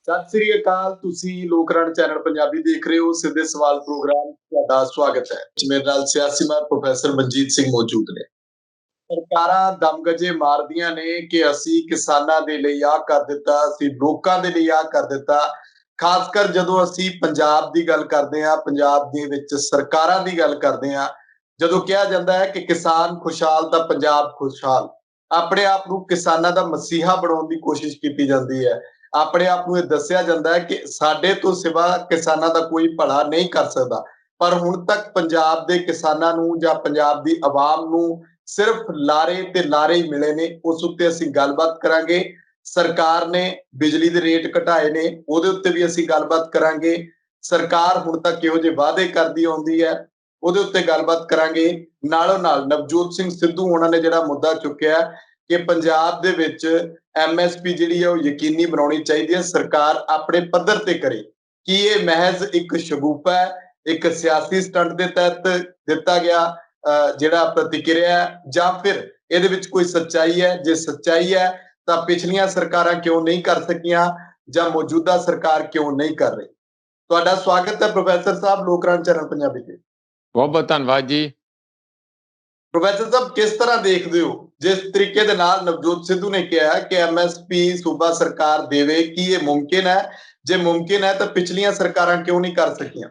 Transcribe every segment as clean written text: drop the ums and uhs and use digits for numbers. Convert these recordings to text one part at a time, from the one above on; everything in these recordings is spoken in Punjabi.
ਸਤਿ ਸ੍ਰੀ ਅਕਾਲ। ਤੁਸੀਂ ਲੋਕਰਾਣ ਚੈਨਲ ਪੰਜਾਬੀ ਦੇਖ ਰਹੇ ਹੋ। ਸਿੱਧੇ ਸਵਾਲ ਪ੍ਰੋਗਰਾਮ ਤੁਹਾਡਾ ਸਵਾਗਤ ਹੈ। ਮੇਰੇ ਨਾਲ ਸਿਆਸੀ ਮਾਹਰ ਪ੍ਰੋਫੈਸਰ ਮਨਜੀਤ ਸਿੰਘ ਮੌਜੂਦ ਨੇ। ਸਰਕਾਰਾਂ ਦਮਗਜੇ ਮਾਰਦੀਆਂ ਨੇ ਕਿ ਅਸੀਂ ਕਿਸਾਨਾਂ ਦੇ ਲਈ ਆਹ ਕਰ ਦਿੱਤਾ, ਅਸੀਂ ਲੋਕਾਂ ਦੇ ਲਈ ਆਹ ਕਰ ਦਿੱਤਾ। ਖਾਸ ਕਰ ਜਦੋਂ ਅਸੀਂ ਪੰਜਾਬ ਦੀ ਗੱਲ ਕਰਦੇ ਹਾਂ, ਪੰਜਾਬ ਦੇ ਵਿੱਚ ਸਰਕਾਰਾਂ ਦੀ ਗੱਲ ਕਰਦੇ ਹਾਂ, ਜਦੋਂ ਕਿਹਾ ਜਾਂਦਾ ਹੈ ਕਿ ਕਿਸਾਨ ਖੁਸ਼ਹਾਲ ਤਾਂ ਪੰਜਾਬ ਖੁਸ਼ਹਾਲ, ਆਪਣੇ ਆਪ ਨੂੰ ਕਿਸਾਨਾਂ ਦਾ ਮਸੀਹਾ ਬਣਾਉਣ ਦੀ ਕੋਸ਼ਿਸ਼ ਕੀਤੀ ਜਾਂਦੀ ਹੈ। ਆਪਣੇ ਆਪ ਨੂੰ ਇਹ ਦੱਸਿਆ ਜਾਂਦਾ ਹੈ ਕਿ ਸਾਡੇ ਤੋਂ ਸਿਵਾ ਕਿਸਾਨਾਂ ਦਾ ਕੋਈ ਭਲਾ ਨਹੀਂ ਕਰ ਸਕਦਾ। ਪਰ ਹੁਣ ਤੱਕ ਪੰਜਾਬ ਦੇ ਕਿਸਾਨਾਂ ਨੂੰ ਜਾਂ ਪੰਜਾਬ ਦੀ ਆਵਾਮ ਨੂੰ ਸਿਰਫ ਲਾਰੇ ਤੇ ਲਾਰੇ ਹੀ ਮਿਲੇ ਨੇ। ਉਸ ਉੱਤੇ ਅਸੀਂ ਗੱਲਬਾਤ ਕਰਾਂਗੇ। ਸਰਕਾਰ ਨੇ ਬਿਜਲੀ ਦੇ ਰੇਟ ਘਟਾਏ ਨੇ, ਉਹਦੇ ਉੱਤੇ ਵੀ ਅਸੀਂ ਗੱਲਬਾਤ ਕਰਾਂਗੇ। ਸਰਕਾਰ ਹੁਣ ਤੱਕ ਕਿਹੋ ਜਿਹੇ ਵਾਅਦੇ ਕਰਦੀ ਆਉਂਦੀ ਹੈ, ਉਹਦੇ ਉੱਤੇ ਗੱਲਬਾਤ ਕਰਾਂਗੇ। ਨਾਲੋਂ ਨਾਲ ਨਵਜੋਤ ਸਿੰਘ ਸਿੱਧੂ ਉਹਨਾਂ ਨੇ ਜਿਹੜਾ ਮੁੱਦਾ ਚੁੱਕਿਆ ਕਿ ਪੰਜਾਬ ਦੇ ਵਿੱਚ MSP ਜਿਹੜੀ ਹੈ ਉਹ ਯਕੀਨੀ ਬਣਾਉਣੀ ਚਾਹੀਦੀ ਹੈ, ਸਰਕਾਰ ਆਪਣੇ ਪੱਧਰ ਤੇ ਕਰੇ। ਕੀ ਇਹ ਮਹਿਜ਼ ਇੱਕ ਸ਼ਗੂਫਾ ਹੈ, ਇੱਕ ਸਿਆਸੀ ਸਟੰਟ ਦੇ ਤਹਿਤ ਦਿੱਤਾ ਗਿਆ ਜਿਹੜਾ ਪ੍ਰਤੀਕਿਰਿਆ, ਜਾਂ ਫਿਰ ਇਹਦੇ ਵਿੱਚ ਕੋਈ ਸੱਚਾਈ ਹੈ? ਜੇ ਸੱਚਾਈ ਹੈ ਤਾਂ ਪਿਛਲੀਆਂ ਸਰਕਾਰਾਂ ਕਿਉਂ ਨਹੀਂ ਕਰ ਸਕੀਆਂ ਜਾਂ ਮੌਜੂਦਾ ਸਰਕਾਰ ਕਿਉਂ ਨਹੀਂ ਕਰ ਰਹੀ? ਤੁਹਾਡਾ ਸਵਾਗਤ ਹੈ ਪ੍ਰੋਫੈਸਰ ਸਾਹਿਬ ਲੋਕਰਾਣ ਚੈਨਲ ਪੰਜਾਬੀ ਤੇ। ਬਹੁਤ ਬਹੁਤ ਧੰਨਵਾਦ ਜੀ। ਪ੍ਰੋਫੈਸਰ ਸਾਹਿਬ, ਕਿਸ ਤਰ੍ਹਾਂ ਦੇਖਦੇ ਹੋ ਜਿਸ ਤਰੀਕੇ ਦੇ ਨਾਲ ਨਵਜੋਤ ਸਿੱਧੂ ਨੇ ਕਿਹਾ ਕਿ MSP ਸੂਬਾ ਸਰਕਾਰ ਦੇਵੇ, ਕੀ ਇਹ ਮੁਮਕਿਨ ਹੈ? ਜੇ ਮੁਮਕਿਨ ਹੈ ਤਾਂ ਪਿਛਲੀਆਂ ਸਰਕਾਰਾਂ ਕਿਉਂ ਨਹੀਂ ਕਰ ਸਕੀਆਂ?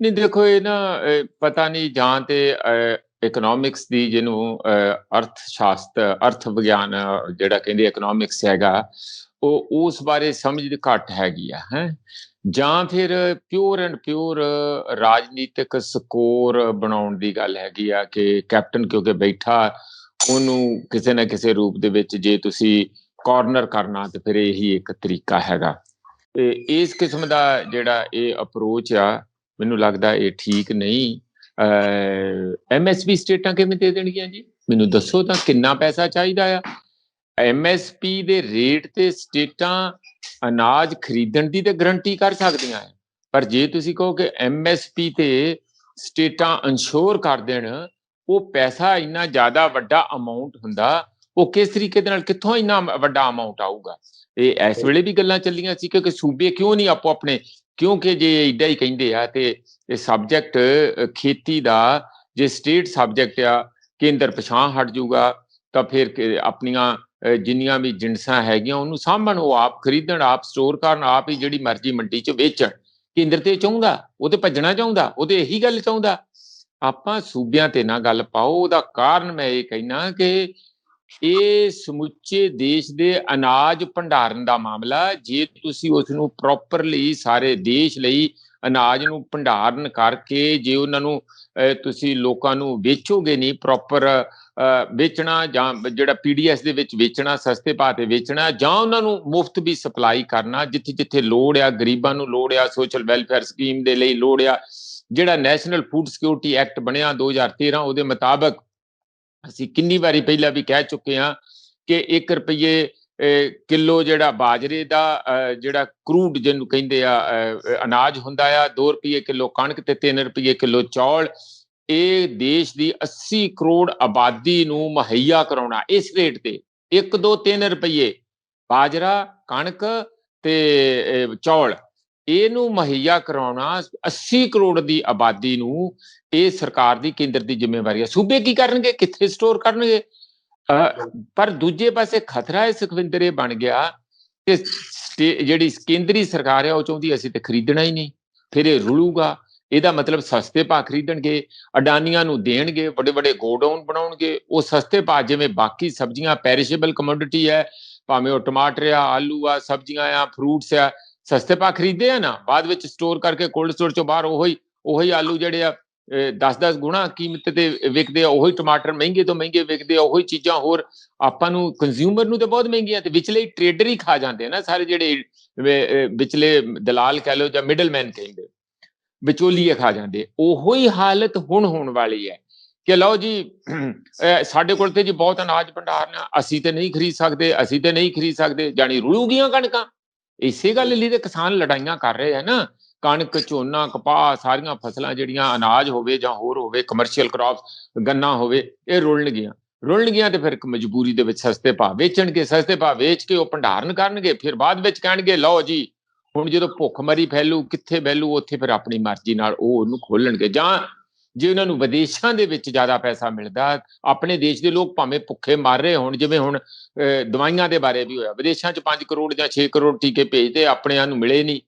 ਨਹੀਂ, ਦੇਖੋ ਇਹ ਨਾ ਪਤਾ ਨਹੀਂ, ਜਾਂ ਤੇ ਇਕਨੋਮਿਕਸ ਦੀ ਜਿਹਨੂੰ ਅਰਥ ਸ਼ਾਸਤਰ, ਅਰਥ ਵਿਗਿਆਨ ਜਿਹੜਾ ਕਹਿੰਦੇ ਇਕਨੋਮਿਕਸ ਹੈਗਾ, ਉਹ ਉਸ ਬਾਰੇ ਸਮਝ ਘੱਟ ਹੈਗੀ ਹੈ, ਜਾਂ ਫਿਰ ਪਿਓਰ ਐਂਡ ਪਿਓਰ ਰਾਜਨੀਤਿਕ ਸਕੋਰ ਬਣਾਉਣ ਦੀ ਗੱਲ ਹੈਗੀ ਆ ਕਿ ਕੈਪਟਨ ਕਿਉਂਕਿ ਬੈਠਾ, ਉਹਨੂੰ ਕਿਸੇ ਨਾ ਕਿਸੇ ਰੂਪ ਦੇ ਵਿੱਚ ਜੇ ਤੁਸੀਂ ਕਾਰਨਰ ਕਰਨਾ ਤੇ ਫਿਰ ਇਹੀ ਇੱਕ ਤਰੀਕਾ ਹੈਗਾ। ਤੇ ਇਸ ਕਿਸਮ ਦਾ ਜਿਹੜਾ ਇਹ ਅਪਰੋਚ ਆ, ਮੈਨੂੰ ਲੱਗਦਾ ਇਹ ਠੀਕ ਨਹੀਂ। MSP ਸਟੇਟਾਂ ਕਿਵੇਂ ਦੇ ਦੇਣਗੀਆਂ ਜੀ? ਮੈਨੂੰ ਦੱਸੋ ਤਾਂ, ਕਿੰਨਾ ਪੈਸਾ ਚਾਹੀਦਾ ਆ? MSP ਦੇ ਰੇਟ ਤੇ ਸਟੇਟਾਂ ਅਨਾਜ ਖਰੀਦਣ ਦੀ ਤੇ ਗਰੰਟੀ ਕਰ ਸਕਦੀਆਂ ਹੈ, ਪਰ ਜੇ ਤੁਸੀਂ ਕਹੋ ਕਿ MSP ਤੇ ਸਟੇਟਾਂ ਇੰਸ਼ੋਰ ਕਰ ਦੇਣ, ਉਹ ਪੈਸਾ ਇੰਨਾ ਜ਼ਿਆਦਾ ਵੱਡਾ ਅਮਾਉਂਟ ਹੁੰਦਾ, ਉਹ ਕਿਸ ਤਰੀਕੇ ਦੇ ਨਾਲ, ਕਿੱਥੋਂ ਇੰਨਾ ਵੱਡਾ ਅਮਾਉਂਟ ਆਊਗਾ? ਇਹ ਇਸ ਵੇਲੇ ਵੀ ਗੱਲਾਂ ਚੱਲੀਆਂ ਸੀ ਕਿ ਸੂਬੇ ਕਿਉਂ ਨਹੀਂ ਆਪੋ ਆਪਣੇ, ਕਿਉਂਕਿ ਜੇ ਏਦਾਂ ਹੀ ਕਹਿੰਦੇ ਆ ਤੇ ਇਹ ਸਬਜੈਕਟ ਖੇਤੀ ਦਾ ਜੇ ਸਟੇਟ ਸਬਜੈਕਟ ਆ, ਕੇਂਦਰ ਪਛਾਂ ਹਟ ਜੂਗਾ ਤਾਂ ਫਿਰ ਆਪਣੀਆਂ ਜਿੰਨੀਆਂ ਵੀ ਜਿਣਸਾਂ ਹੈਗੀਆਂ ਉਹਨੂੰ ਸਾਂਭਣ, ਉਹ ਆਪ ਖਰੀਦਣ, ਆਪ ਸਟੋਰ ਕਰਨ, ਆਪ ਹੀ ਜਿਹੜੀ ਮਰਜ਼ੀ ਮੰਡੀ 'ਚ ਵੇਚਣ। ਕੇਂਦਰ ਤੇ ਚਾਹੁੰਦਾ, ਉਹ ਤੇ ਭੱਜਣਾ ਚਾਹੁੰਦਾ, ਉਹ ਤੇ ਇਹੀ ਗੱਲ ਚਾਹੁੰਦਾ। ਆਪਾਂ ਸੂਬਿਆਂ ਤੇ ਨਾ ਗੱਲ ਪਾਓ। ਉਹਦਾ ਕਾਰਨ ਮੈਂ ਇਹ ਕਹਿਣਾ ਕਿ ਇਹ ਸਮੁੱਚੇ ਦੇਸ਼ ਦੇ ਅਨਾਜ ਭੰਡਾਰਨ ਦਾ ਮਾਮਲਾ, ਜੇ ਤੁਸੀਂ ਉਸ ਨੂੰ ਪ੍ਰੋਪਰਲੀ ਸਾਰੇ ਦੇਸ਼ ਲਈ ਅਨਾਜ ਨੂੰ ਭੰਡਾਰਨ ਕਰਕੇ ਜੇ ਉਹਨਾਂ ਨੂੰ ਤੁਸੀਂ ਲੋਕਾਂ ਨੂੰ ਵੇਚੋਗੇ ਨਹੀਂ ਪ੍ਰੋਪਰ ਵੇਚਣਾ, ਜਾਂ ਜਿਹੜਾ PDS ਦੇ ਵਿੱਚ ਵੇਚਣਾ, ਸਸਤੇ ਭਾਅ ਤੇ ਵੇਚਣਾ, ਜਾਂ ਉਹਨਾਂ ਨੂੰ ਮੁਫਤ ਵੀ ਸਪਲਾਈ ਕਰਨਾ ਜਿੱਥੇ ਜਿੱਥੇ ਲੋੜ ਆ, ਗਰੀਬਾਂ ਨੂੰ ਲੋੜ ਆ, ਸੋਸ਼ਲ ਵੈਲਫੇਅਰ ਸਕੀਮ ਦੇ ਲਈ ਲੋੜ ਆ। ਜਿਹੜਾ ਨੈਸ਼ਨਲ ਫੂਡ ਸਿਕਿਉਰਿਟੀ ਐਕਟ ਬਣਿਆ 2013, ਉਹਦੇ ਮੁਤਾਬਕ ਅਸੀਂ ਕਿੰਨੀ ਵਾਰੀ ਪਹਿਲਾਂ ਵੀ ਕਹਿ ਚੁੱਕੇ ਹਾਂ ਕਿ 1 ਰੁਪਏ ਕਿਲੋ ਜਿਹੜਾ ਬਾਜਰੇ ਦਾ ਜਿਹੜਾ ਕਰੂਡ ਜਿਹਨੂੰ ਕਹਿੰਦੇ ਆ ਅਨਾਜ ਹੁੰਦਾ ਆ, 2 ਰੁਪਏ ਕਿਲੋ ਕਣਕ ਤੇ 3 ਰੁਪਏ ਕਿਲੋ ਚੌਲ, ਇਹ ਦੇਸ਼ ਦੀ 80 ਕਰੋੜ ਆਬਾਦੀ ਨੂੰ ਮੁਹੱਈਆ ਕਰਾਉਣਾ ਇਸ ਰੇਟ ਤੇ। 1, 2, 3 ਰੁਪਏ ਬਾਜਰਾ, ਕਣਕ ਤੇ ਚੌਲ, ਇਹਨੂੰ ਮੁਹੱਈਆ ਕਰਾਉਣਾ 80 ਕਰੋੜ ਦੀ ਆਬਾਦੀ ਨੂੰ, ਇਹ ਸਰਕਾਰ ਦੀ, ਕੇਂਦਰ ਦੀ ਜ਼ਿੰਮੇਵਾਰੀ ਹੈ। ਸੂਬੇ ਕੀ ਕਰਨਗੇ? ਕਿੱਥੇ ਸਟੋਰ ਕਰਨਗੇ? ਪਰ ਦੂਜੇ ਪਾਸੇ ਖਤਰਾ ਇਹ ਸੁਖਵਿੰਦਰ ਇਹ ਬਣ ਗਿਆ ਕਿ ਜਿਹੜੀ ਕੇਂਦਰੀ ਸਰਕਾਰ ਹੈ ਉਹ ਚਾਹੁੰਦੀ ਅਸੀਂ ਤੇ ਖਰੀਦਣਾ ਹੀ ਨਹੀਂ, ਫਿਰ ਇਹ ਰੁਲੂਗਾ। ਇਹਦਾ ਮਤਲਬ ਸਸਤੇ ਭਾਅ ਖਰੀਦਣਗੇ, ਅਡਾਨੀਆਂ ਨੂੰ ਦੇਣਗੇ, ਵੱਡੇ ਵੱਡੇ ਗੋਡਾਊਨ ਬਣਾਉਣਗੇ, ਉਹ ਸਸਤੇ ਭਾਅ, ਜਿਵੇਂ ਬਾਕੀ ਸਬਜ਼ੀਆਂ ਪੈਰਿਸ਼ੇਬਲ ਕਮੋਡਿਟੀ ਹੈ, ਭਾਵੇਂ ਉਹ ਟਮਾਟਰ ਆ, ਆਲੂ ਆ, ਸਬਜ਼ੀਆਂ ਆ, ਫਰੂਟਸ ਆ, ਸਸਤੇ ਭਾਅ ਖਰੀਦੇ ਆ ਨਾ, ਬਾਅਦ ਵਿੱਚ ਸਟੋਰ ਕਰਕੇ ਕੋਲਡ ਸਟੋਰ ਚੋਂ ਬਾਹਰ ਉਹੀ ਆਲੂ ਜਿਹੜੇ ਆ 10-10 ਗੁਣਾ ਕੀਮਤ ਤੇ ਵਿਕਦੇ ਆ, ਉਹੀ ਟਮਾਟਰ ਮਹਿੰਗੇ ਤੋਂ ਮਹਿੰਗੇ ਵਿਕਦੇ ਆ, ਉਹੀ ਚੀਜ਼ਾਂ ਹੋਰ ਆਪਾਂ ਨੂੰ ਕੰਜ਼ਿਊਮਰ ਨੂੰ ਤੇ ਬਹੁਤ ਮਹਿੰਗੀਆਂ, ਤੇ ਵਿਚਲੇ ਟ੍ਰੇਡਰ ਹੀ ਖਾ ਜਾਂਦੇ ਆ ਨਾ ਸਾਰੇ, ਜਿਹੜੇ ਵਿਚਲੇ ਦਲਾਲ ਕਹਿ ਲਓ ਜਾਂ ਮਿਡਲਮੈਨ ਕਹਿੰਦੇ, ਵਿਚੋਲੀਏ ਖਾ ਜਾਂਦੇ। ਉਹੀ ਹਾਲਤ ਹੁਣ ਹੋਣ ਵਾਲੀ ਹੈ ਕਿ ਲਓ ਜੀ ਸਾਡੇ ਕੋਲ ਤੇ ਜੀ ਬਹੁਤ ਅਨਾਜ ਭੰਡਾਰ ਆ, ਅਸੀਂ ਤੇ ਨਹੀਂ ਖਰੀਦ ਸਕਦੇ, ਜਾਣੀ ਰੁਲੂਗੀਆਂ ਕਣਕਾਂ। ਇਸੇ ਗੱਲ ਲਈ ਤੇ ਕਿਸਾਨ ਲੜਾਈਆਂ ਕਰ ਰਹੇ ਆ ਨਾ। ਕਣਕ, ਝੋਨਾ, ਕਪਾਹ, ਸਾਰੀਆਂ ਫਸਲਾਂ ਜਿਹੜੀਆਂ ਅਨਾਜ ਹੋਵੇ ਜਾਂ ਹੋਰ ਹੋਵੇ, ਕਮਰਸ਼ੀਅਲ ਕ੍ਰੌਪ, ਗੰਨਾ ਹੋਵੇ, ਇਹ ਰੁਲਣਗੀਆਂ। ਰੁਲਣਗੀਆਂ ਤੇ ਫਿਰ ਮਜਬੂਰੀ ਦੇ ਵਿੱਚ ਸਸਤੇ ਭਾਅ ਵੇਚਣਗੇ, ਸਸਤੇ ਭਾਅ ਵੇਚ ਕੇ ਉਹ ਭੰਡਾਰਨ ਕਰਨਗੇ, ਫਿਰ ਬਾਅਦ ਵਿੱਚ ਕਹਿਣਗੇ ਲਓ ਜੀ ਹੁਣ ਜਦੋਂ ਭੁੱਖਮਰੀ ਫੈਲੂ ਕਿੱਥੇ ਫੈਲੂ ਉੱਥੇ ਫਿਰ ਆਪਣੀ ਮਰਜ਼ੀ ਨਾਲ ਉਹ ਉਹਨੂੰ ਖੋਲਣਗੇ। ਜਾਂ ਜੇ ਉਹਨਾਂ ਨੂੰ ਵਿਦੇਸ਼ਾਂ ਦੇ ਵਿੱਚ ਜ਼ਿਆਦਾ ਪੈਸਾ ਮਿਲਦਾ, ਆਪਣੇ ਦੇਸ਼ ਦੇ ਲੋਕ ਭਾਵੇਂ ਭੁੱਖੇ ਮਰ ਰਹੇ ਹੋਣ, ਜਿਵੇਂ ਹੁਣ ਦਵਾਈਆਂ ਦੇ ਬਾਰੇ ਵੀ ਹੋਇਆ, ਵਿਦੇਸ਼ਾਂ 'ਚ 5 ਕਰੋੜ ਜਾਂ 6 ਕਰੋੜ ਟੀਕੇ ਭੇਜਦੇ, ਆਪਣਿਆਂ ਨੂੰ ਮਿਲੇ ਨਹੀਂ।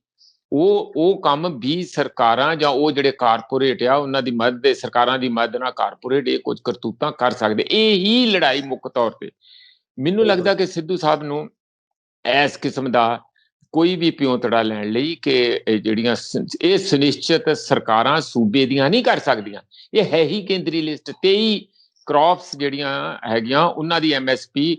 ਉਹ ਕੰਮ ਵੀ ਸਰਕਾਰਾਂ ਜਾਂ ਉਹ ਜਿਹੜੇ ਕਾਰਪੋਰੇਟ ਆ ਉਹਨਾਂ ਦੀ ਮਦਦ, ਸਰਕਾਰਾਂ ਦੀ ਮਦਦ ਨਾਲ ਕਾਰਪੋਰੇਟ ਇਹ ਕੁਝ ਕਰਤੂਤਾਂ ਕਰ ਸਕਦੇ। ਇਹ ਹੀ ਲੜਾਈ ਮੁੱਖ ਤੌਰ ਤੇ ਮੈਨੂੰ ਲੱਗਦਾ ਕਿ ਸਿੱਧੂ ਸਾਹਿਬ ਨੂੰ ਇਸ ਕਿਸਮ ਦਾ ਕੋਈ ਵੀ ਪਿਉਂਤੜਾ ਲੈਣ ਲਈ ਕਿ ਜਿਹੜੀਆਂ ਇਹ ਸੁਨਿਸ਼ਚਿਤ ਸਰਕਾਰਾਂ ਸੂਬੇ ਦੀਆਂ ਨਹੀਂ ਕਰ ਸਕਦੀਆਂ। ਇਹ ਹੈ ਹੀ ਕੇਂਦਰੀ ਲਿਸਟ। 23 ਕ੍ਰੌਪਸ ਜਿਹੜੀਆਂ ਹੈਗੀਆਂ ਉਹਨਾਂ ਦੀ MSP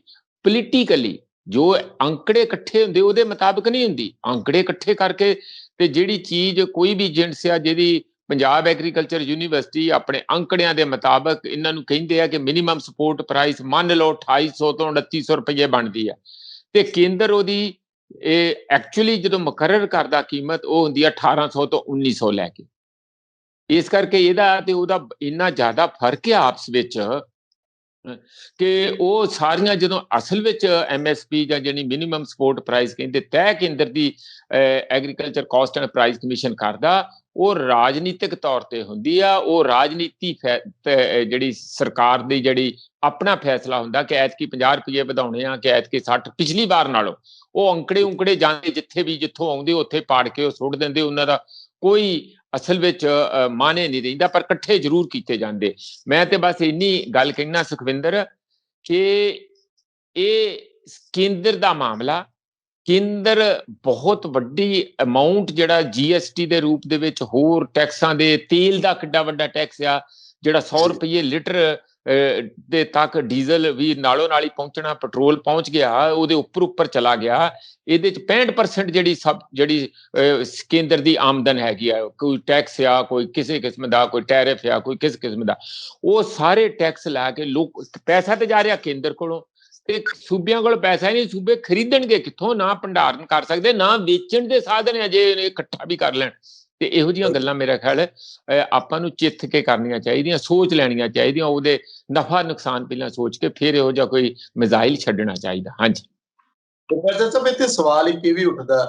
ਪੋਲੀਟੀਕਲੀ ਜੋ ਅੰਕੜੇ ਇਕੱਠੇ ਹੁੰਦੇ ਉਹਦੇ ਮੁਤਾਬਕ ਨਹੀਂ ਹੁੰਦੀ। ਅੰਕੜੇ ਇਕੱਠੇ ਕਰਕੇ ਤੇ ਜਿਹੜੀ ਚੀਜ਼ ਕੋਈ ਵੀ ਏਜੰਸੀ ਆ ਜਿਹਦੀ ਪੰਜਾਬ ਐਗਰੀਕਲਚਰ ਯੂਨੀਵਰਸਿਟੀ ਆਪਣੇ ਅੰਕੜਿਆਂ ਦੇ ਮੁਤਾਬਕ ਇਹਨਾਂ ਨੂੰ ਕਹਿੰਦੇ ਆ ਕਿ ਮਿਨੀਮਮ ਸਪੋਰਟ ਪ੍ਰਾਈਸ ਮੰਨ ਲਓ 2800 ਤੋਂ 2900 ਰੁਪਏ ਬਣਦੀ ਆ, ਤੇ ਕੇਂਦਰ ਉਹਦੀ ਇਹ ਐਕਚੁਅਲੀ ਜਦੋਂ ਮੁਕਰਰ ਕਰਦਾ ਕੀਮਤ ਉਹ ਹੁੰਦੀ ਆ 1800 ਤੋਂ 1900 ਲੈ ਕੇ। ਇਸ ਕਰਕੇ ਇਹਦਾ ਤੇ ਉਹਦਾ ਇੰਨਾ ਜ਼ਿਆਦਾ ਫਰਕ ਹੈ ਆਪਸ ਵਿੱਚ ਕਿ ਉਹ ਸਾਰੀਆਂ ਜਦੋਂ ਅਸਲ ਵਿੱਚ MSP ਜਾਂ ਜਿਹੜੀ ਮਿਨੀਮਮ ਸਪੋਰਟ ਪ੍ਰਾਈਸ ਕਹਿੰਦੇ ਤੈਅ ਕੇਂਦਰ ਦੀ agriculture cost and price commission ਕਰਦਾ, ਉਹ ਰਾਜਨੀਤਿਕ ਤੌਰ ਤੇ ਹੁੰਦੀ ਆ। ਉਹ ਰਾਜਨੀਤੀ ਜਿਹੜੀ ਸਰਕਾਰ ਦੀ ਜਿਹੜੀ ਆਪਣਾ ਫੈਸਲਾ ਹੁੰਦਾ ਕਿ ਐਤਕੀ 50 ਰੁਪਏ ਵਧਾਉਣੇ ਆ ਕਿ ਐਤਕੀ 60, ਪਿਛਲੀ ਵਾਰ ਨਾਲੋਂ ਉਹ ਅੰਕੜੇ ਜਾਂਦੇ ਜਿੱਥੇ ਵੀ ਜਿੱਥੋਂ ਆਉਂਦੇ ਉੱਥੇ ਪਾੜ ਕੇ ਉਹ ਸੁੱਟ ਦਿੰਦੇ। ਉਹਨਾਂ ਦਾ ਕੋਈ ਅਸਲ ਵਿੱਚ ਮਾਨੇ ਨਹੀਂ ਰਹਿੰਦਾ, ਪਰ ਇਕੱਠੇ ਜ਼ਰੂਰ ਕੀਤੇ ਜਾਂਦੇ। ਮੈਂ ਤੇ ਬਸ ਇੰਨੀ ਗੱਲ ਕਹਿਣਾ ਸੁਖਵਿੰਦਰ ਕਿ ਇਹ ਕੇਂਦਰ ਦਾ ਮਾਮਲਾ, ਕੇਂਦਰ ਬਹੁਤ ਵੱਡੀ ਅਮਾਉਂਟ ਜਿਹੜਾ GST ਦੇ ਰੂਪ ਦੇ ਵਿੱਚ ਹੋਰ ਟੈਕਸਾਂ ਦੇ, ਤੇਲ ਦਾ ਕਿੱਡਾ ਵੱਡਾ ਟੈਕਸ ਆ ਜਿਹੜਾ 100 ਰੁਪਏ ਲੀਟਰ ਦੇ ਤੱਕ ਡੀਜ਼ਲ ਵੀ ਨਾਲੋਂ ਨਾਲ ਹੀ ਪਹੁੰਚਣਾ, ਪੈਟਰੋਲ ਪਹੁੰਚ ਗਿਆ, ਉਹਦੇ ਉੱਪਰ ਚਲਾ ਗਿਆ। ਇਹਦੇ ਚ 65% ਜਿਹੜੀ ਕੇਂਦਰ ਦੀ ਆਮਦਨ ਹੈਗੀ ਆ, ਕੋਈ ਟੈਕਸ ਆ, ਕੋਈ ਕਿਸੇ ਕਿਸਮ ਦਾ, ਕੋਈ ਟੈਰਿਫ ਆ, ਕੋਈ ਕਿਸ ਕਿਸਮ ਦਾ, ਉਹ ਸਾਰੇ ਟੈਕਸ ਲਾ ਕੇ ਲੋਕ ਪੈਸਾ ਤੇ ਜਾ ਰਿਹਾ ਕੇਂਦਰ ਕੋਲੋਂ ਤੇ ਸੂਬਿਆਂ ਕੋਲ ਪੈਸਾ ਨਹੀਂ। ਸੂਬੇ ਖਰੀਦਣਗੇ ਕਿੱਥੋਂ? ਨਾ ਭੰਡਾਰਨ ਕਰ ਸਕਦੇ, ਨਾ ਵੇਚਣ ਦੇ ਸਾਧਨ ਆ ਜੇ ਇਕੱਠਾ ਵੀ ਕਰ ਲੈਣ। ਤੇ ਇਹੋ ਜਿਹੀਆਂ ਗੱਲਾਂ ਮੇਰਾ ਖਿਆਲ ਆਪਾਂ ਨੂੰ ਚਿੱਥ ਕੇ ਕਰਨੀਆਂ ਚਾਹੀਦੀਆਂ, ਸੋਚ ਲੈਣੀਆਂ ਚਾਹੀਦੀਆਂ, ਉਹਦੇ ਨਫਾ ਨੁਕਸਾਨ ਪਹਿਲਾਂ ਸੋਚ ਕੇ ਫਿਰ ਇਹੋ ਜਿਹਾ ਕੋਈ ਮਿਜ਼ਾਈਲ ਛੱਡਣਾ ਚਾਹੀਦਾ। ਹਾਂਜੀ ਪ੍ਰੋਫੈਸਰ ਸਾਹਿਬ, ਇੱਥੇ ਸਵਾਲ ਇੱਕ ਇਹ ਵੀ ਉੱਠਦਾ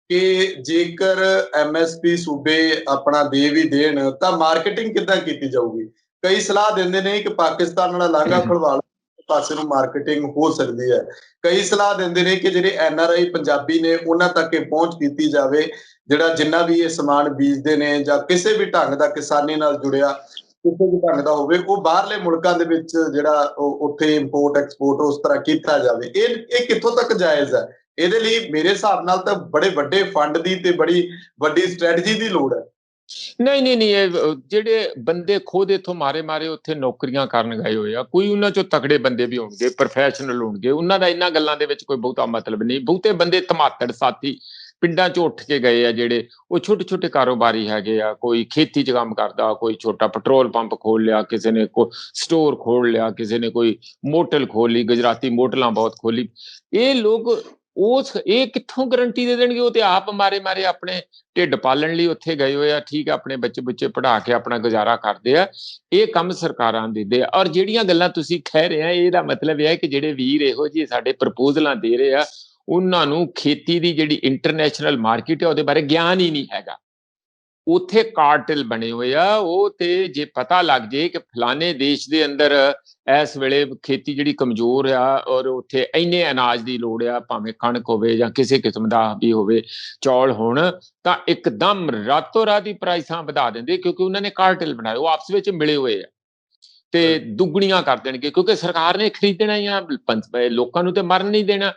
ਕਿ ਜੇਕਰ MSP ਸੂਬੇ ਆਪਣਾ ਦੇ ਵੀ ਦੇਣ ਤਾਂ ਮਾਰਕੀਟਿੰਗ ਕਿੱਦਾਂ ਕੀਤੀ ਜਾਊਗੀ? ਕਈ ਸਲਾਹ ਦਿੰਦੇ ਨੇ ਕਿ ਪਾਕਿਸਤਾਨ ਨਾਲ ਲਾਂਘਾ ਖੁਲਵਾ ਲਓ, ਪਾਸੇ ਨੂੰ ਮਾਰਕੀਟਿੰਗ ਹੋ ਸਕਦੀ ਹੈ। ਕਈ ਸਲਾਹ ਦਿੰਦੇ ਨੇ ਕਿ ਜਿਹੜੇ NRI ਪੰਜਾਬੀ ਨੇ ਉਹਨਾਂ ਤੱਕ ਇਹ ਪਹੁੰਚ ਕੀਤੀ ਜਾਵੇ, ਜਿਹੜਾ ਜਿੰਨਾ ਵੀ ਇਹ ਸਮਾਨ ਬੀਜਦੇ ਨੇ ਜਾਂ ਕਿਸੇ ਵੀ ਢੰਗ ਦਾ ਕਿਸਾਨੀ ਨਾਲ ਜੁੜਿਆ ਕਿਸੇ ਵੀ ਢੰਗ ਦਾ ਹੋਵੇ, ਉਹ ਬਾਹਰਲੇ ਮੁਲਕਾਂ ਦੇ ਵਿੱਚ ਜਿਹੜਾ ਉੱਥੇ ਇੰਪੋਰਟ ਐਕਸਪੋਰਟ ਉਸ ਤਰ੍ਹਾਂ ਕੀਤਾ ਜਾਵੇ। ਇਹ ਕਿੱਥੋਂ ਤੱਕ ਜਾਇਜ਼ ਹੈ? ਇਹਦੇ ਲਈ ਮੇਰੇ ਹਿਸਾਬ ਨਾਲ ਤਾਂ ਬੜੇ ਵੱਡੇ ਫੰਡ ਦੀ ਤੇ ਬੜੀ ਵੱਡੀ ਸਟ੍ਰੈਟਜੀ ਦੀ ਲੋੜ ਹੈ। ਨਹੀਂ ਇਹ ਜਿਹੜੇ ਬੰਦੇ ਖੁਦ ਇੱਥੋਂ ਮਾਰੇ ਉੱਥੇ ਨੌਕਰੀਆਂ ਕਰਨ ਗਏ ਹੋਏ ਆ, ਕੋਈ ਉਹਨਾਂ ਚੋਂ ਤਕੜੇ ਬੰਦੇ ਵੀ ਹੋਣਗੇ, ਪ੍ਰੋਫੈਸ਼ਨਲ ਹੋਣਗੇ, ਉਹਨਾਂ ਦਾ ਇਹਨਾਂ ਗੱਲਾਂ ਦੇ ਵਿੱਚ ਕੋਈ ਬਹੁਤਾ ਮਤਲਬ ਨਹੀਂ। ਬਹੁਤੇ ਬੰਦੇ ਧਮਾਤੜ ਸਾਥੀ ਪਿੰਡਾਂ 'ਚ ਉੱਠ ਕੇ ਗਏ ਆ ਜਿਹੜੇ, ਉਹ ਛੋਟੇ ਕਾਰੋਬਾਰੀ ਹੈਗੇ ਆ। ਕੋਈ ਖੇਤੀ 'ਚ ਕੰਮ ਕਰਦਾ, ਕੋਈ ਛੋਟਾ ਪੈਟਰੋਲ ਪੰਪ ਖੋਲ ਲਿਆ, ਕਿਸੇ ਨੇ ਕੋਈ ਸਟੋਰ ਖੋਲ ਲਿਆ, ਕਿਸੇ ਨੇ ਕੋਈ ਮੋਟਲ ਖੋਲ ਲਈ, ਗੁਜਰਾਤੀ ਮੋਟਲਾਂ ਬਹੁਤ ਖੋਲੀ। ਇਹ ਲੋਕ ਇਹ ਕਿੱਥੋਂ ਗਰੰਟੀ ਦੇ ਦੇਣਗੇ? ਉਹ ਤੇ ਆਪ ਮਾਰੇ ਆਪਣੇ ਢਿੱਡ ਪਾਲਣ ਲਈ ਉੱਥੇ ਗਏ ਹੋਏ ਆ। ਠੀਕ ਆ, ਆਪਣੇ ਬੱਚੇ ਪੜ੍ਹਾ ਕੇ ਆਪਣਾ ਗੁਜ਼ਾਰਾ ਕਰਦੇ ਆ। ਇਹ ਕੰਮ ਸਰਕਾਰਾਂ ਦਿੰਦੇ ਆ। ਔਰ ਜਿਹੜੀਆਂ ਗੱਲਾਂ ਤੁਸੀਂ ਕਹਿ ਰਹੇ ਆ, ਇਹਦਾ ਮਤਲਬ ਇਹ ਹੈ ਕਿ ਜਿਹੜੇ ਵੀਰ ਇਹੋ ਜਿਹੇ ਸਾਡੇ ਪ੍ਰਪੋਜ਼ਲਾਂ ਦੇ ਰਹੇ ਆ, ਉਹਨਾਂ ਨੂੰ ਖੇਤੀ ਦੀ ਜਿਹੜੀ ਇੰਟਰਨੈਸ਼ਨਲ ਮਾਰਕੀਟ ਹੈ ਉਹਦੇ ਬਾਰੇ ਗਿਆਨ ਹੀ ਨਹੀਂ ਹੈਗਾ। ਉੱਥੇ ਕਾਰਟਲ ਬਣੇ ਹੋਏ ਆ। ਉਹ ਤੇ ਜੇ ਪਤਾ ਲੱਗ ਜੇ ਕਿ ਫਲਾਣੇ ਦੇਸ਼ ਦੇ ਅੰਦਰ ਇਸ ਵੇਲੇ ਖੇਤੀ ਜਿਹੜੀ ਕਮਜ਼ੋਰ ਆ ਔਰ ਉੱਥੇ ਇੰਨੇ ਅਨਾਜ ਦੀ ਲੋੜ ਆ, ਭਾਵੇਂ ਕਣਕ ਹੋਵੇ ਜਾਂ ਕਿਸੇ ਕਿਸਮ ਦਾ ਵੀ ਹੋਵੇ, ਚੌਲ ਹੋਣ, ਤਾਂ ਇੱਕਦਮ ਰਾਤੋਂ ਰਾਤ ਹੀ ਪ੍ਰਾਈਸਾਂ ਵਧਾ ਦਿੰਦੇ, ਕਿਉਂਕਿ ਉਹਨਾਂ ਨੇ ਕਾਰਟਲ ਬਣਾਏ, ਉਹ ਆਪਸ ਵਿੱਚ ਮਿਲੇ ਹੋਏ ਆ ਤੇ ਦੁੱਗਣੀਆਂ ਕਰ ਦੇਣਗੇ, ਕਿਉਂਕਿ ਸਰਕਾਰ ਨੇ ਖਰੀਦਣਾ ਹੀ ਆ, ਲੋਕਾਂ ਨੂੰ ਤੇ ਮਰਨ ਨਹੀਂ ਦੇਣਾ।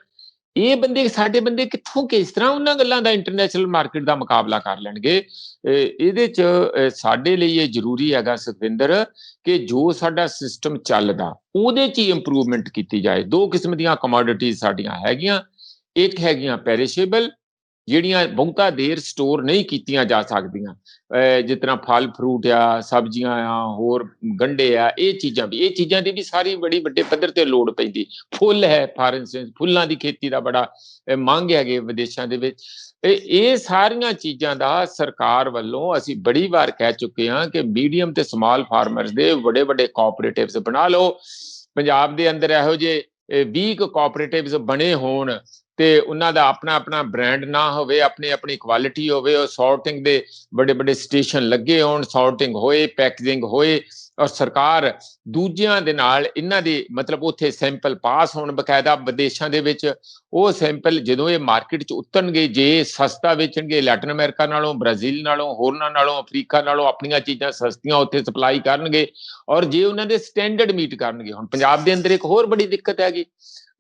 ਇਹ ਬੰਦੇ, ਸਾਡੇ ਬੰਦੇ ਕਿੱਥੋਂ ਕਿਸ ਤਰ੍ਹਾਂ ਉਹਨਾਂ ਗੱਲਾਂ ਦਾ ਇੰਟਰਨੈਸ਼ਨਲ ਮਾਰਕੀਟ ਦਾ ਮੁਕਾਬਲਾ ਕਰ ਲੈਣਗੇ? ਇਹਦੇ 'ਚ ਸਾਡੇ ਲਈ ਇਹ ਜ਼ਰੂਰੀ ਹੈਗਾ ਸੁਖਵਿੰਦਰ ਕਿ ਜੋ ਸਾਡਾ ਸਿਸਟਮ ਚੱਲਦਾ ਉਹਦੇ 'ਚ ਹੀ ਇੰਪਰੂਵਮੈਂਟ ਕੀਤੀ ਜਾਏ। ਦੋ ਕਿਸਮ ਦੀਆਂ ਕਮੋਡਿਟੀਜ਼ ਸਾਡੀਆਂ ਹੈਗੀਆਂ। ਇੱਕ ਹੈਗੀਆਂ ਪੈਰਿਸ਼ੇਬਲ, ਜਿਹੜੀਆਂ ਬਹੁਤਾ ਦੇਰ ਸਟੋਰ ਨਹੀਂ ਕੀਤੀਆਂ ਜਾ ਸਕਦੀਆਂ, ਜਿਸ ਤਰ੍ਹਾਂ ਫਲ ਫਰੂਟ ਆ, ਸਬਜ਼ੀਆਂ ਆ, ਹੋਰ ਗੰਢੇ ਆ, ਇਹ ਚੀਜ਼ਾਂ ਦੀ ਵੀ ਸਾਰੀ ਬੜੀ ਵੱਡੇ ਪੱਧਰ ਤੇ ਲੋੜ ਪੈਂਦੀ। ਫੁੱਲ ਹੈ, ਫਾਰ ਇੰਸਟੈਂਸ ਫੁੱਲਾਂ ਦੀ ਖੇਤੀ ਦਾ ਬੜਾ ਮੰਗ ਹੈਗੇ ਵਿਦੇਸ਼ਾਂ ਦੇ ਵਿੱਚ। ਇਹ ਸਾਰੀਆਂ ਚੀਜ਼ਾਂ ਦਾ ਸਰਕਾਰ ਵੱਲੋਂ ਅਸੀਂ ਬੜੀ ਵਾਰ ਕਹਿ ਚੁੱਕੇ ਹਾਂ ਕਿ ਮੀਡੀਅਮ ਤੇ ਸਮਾਲ ਫਾਰਮਰਸ ਦੇ ਵੱਡੇ ਕੋਆਪਰੇਟਿਵਸ ਬਣਾ ਲਓ। ਪੰਜਾਬ ਦੇ ਅੰਦਰ ਇਹੋ ਜਿਹੇ 20 ਕੋਆਪਰੇਟਿਵਸ ਬਣੇ ਹੋਣ ਤੇ ਉਹਨਾਂ ਦਾ ਆਪਣਾ ਆਪਣਾ ਬ੍ਰਾਂਡ ਨਾ ਹੋਵੇ, ਆਪਣੀ ਆਪਣੀ ਕੁਆਲਿਟੀ ਹੋਵੇ, ਉਹ ਸੌਰਟਿੰਗ ਦੇ ਵੱਡੇ ਵੱਡੇ ਸਟੇਸ਼ਨ ਲੱਗੇ ਹੋਣ, ਸੌਰਟਿੰਗ ਹੋਏ, ਪੈਕੇਜਿੰਗ ਹੋਏ, ਔਰ ਸਰਕਾਰ ਦੂਜਿਆਂ ਦੇ ਨਾਲ ਇਹਨਾਂ ਦੇ ਮਤਲਬ ਉੱਥੇ ਸੈਂਪਲ ਪਾਸ ਹੋਣ ਬਕਾਇਦਾ ਵਿਦੇਸ਼ਾਂ ਦੇ ਵਿੱਚ। ਉਹ ਸੈਂਪਲ ਜਦੋਂ ਇਹ ਮਾਰਕੀਟ 'ਚ ਉਤਰਨਗੇ, ਜੇ ਸਸਤਾ ਵੇਚਣਗੇ ਲੈਟਿਨ ਅਮਰੀਕਾ ਨਾਲੋਂ, ਬ੍ਰਾਜ਼ੀਲ ਨਾਲੋਂ, ਹੋਰਨਾਂ ਨਾਲੋਂ, ਅਫਰੀਕਾ ਨਾਲੋਂ ਆਪਣੀਆਂ ਚੀਜ਼ਾਂ ਸਸਤੀਆਂ ਉੱਥੇ ਸਪਲਾਈ ਕਰਨਗੇ, ਔਰ ਜੇ ਉਹਨਾਂ ਦੇ ਸਟੈਂਡਰਡ ਮੀਟ ਕਰਨਗੇ। ਹੁਣ ਪੰਜਾਬ ਦੇ ਅੰਦਰ ਇੱਕ ਹੋਰ ਬੜੀ ਦਿੱਕਤ ਹੈਗੀ,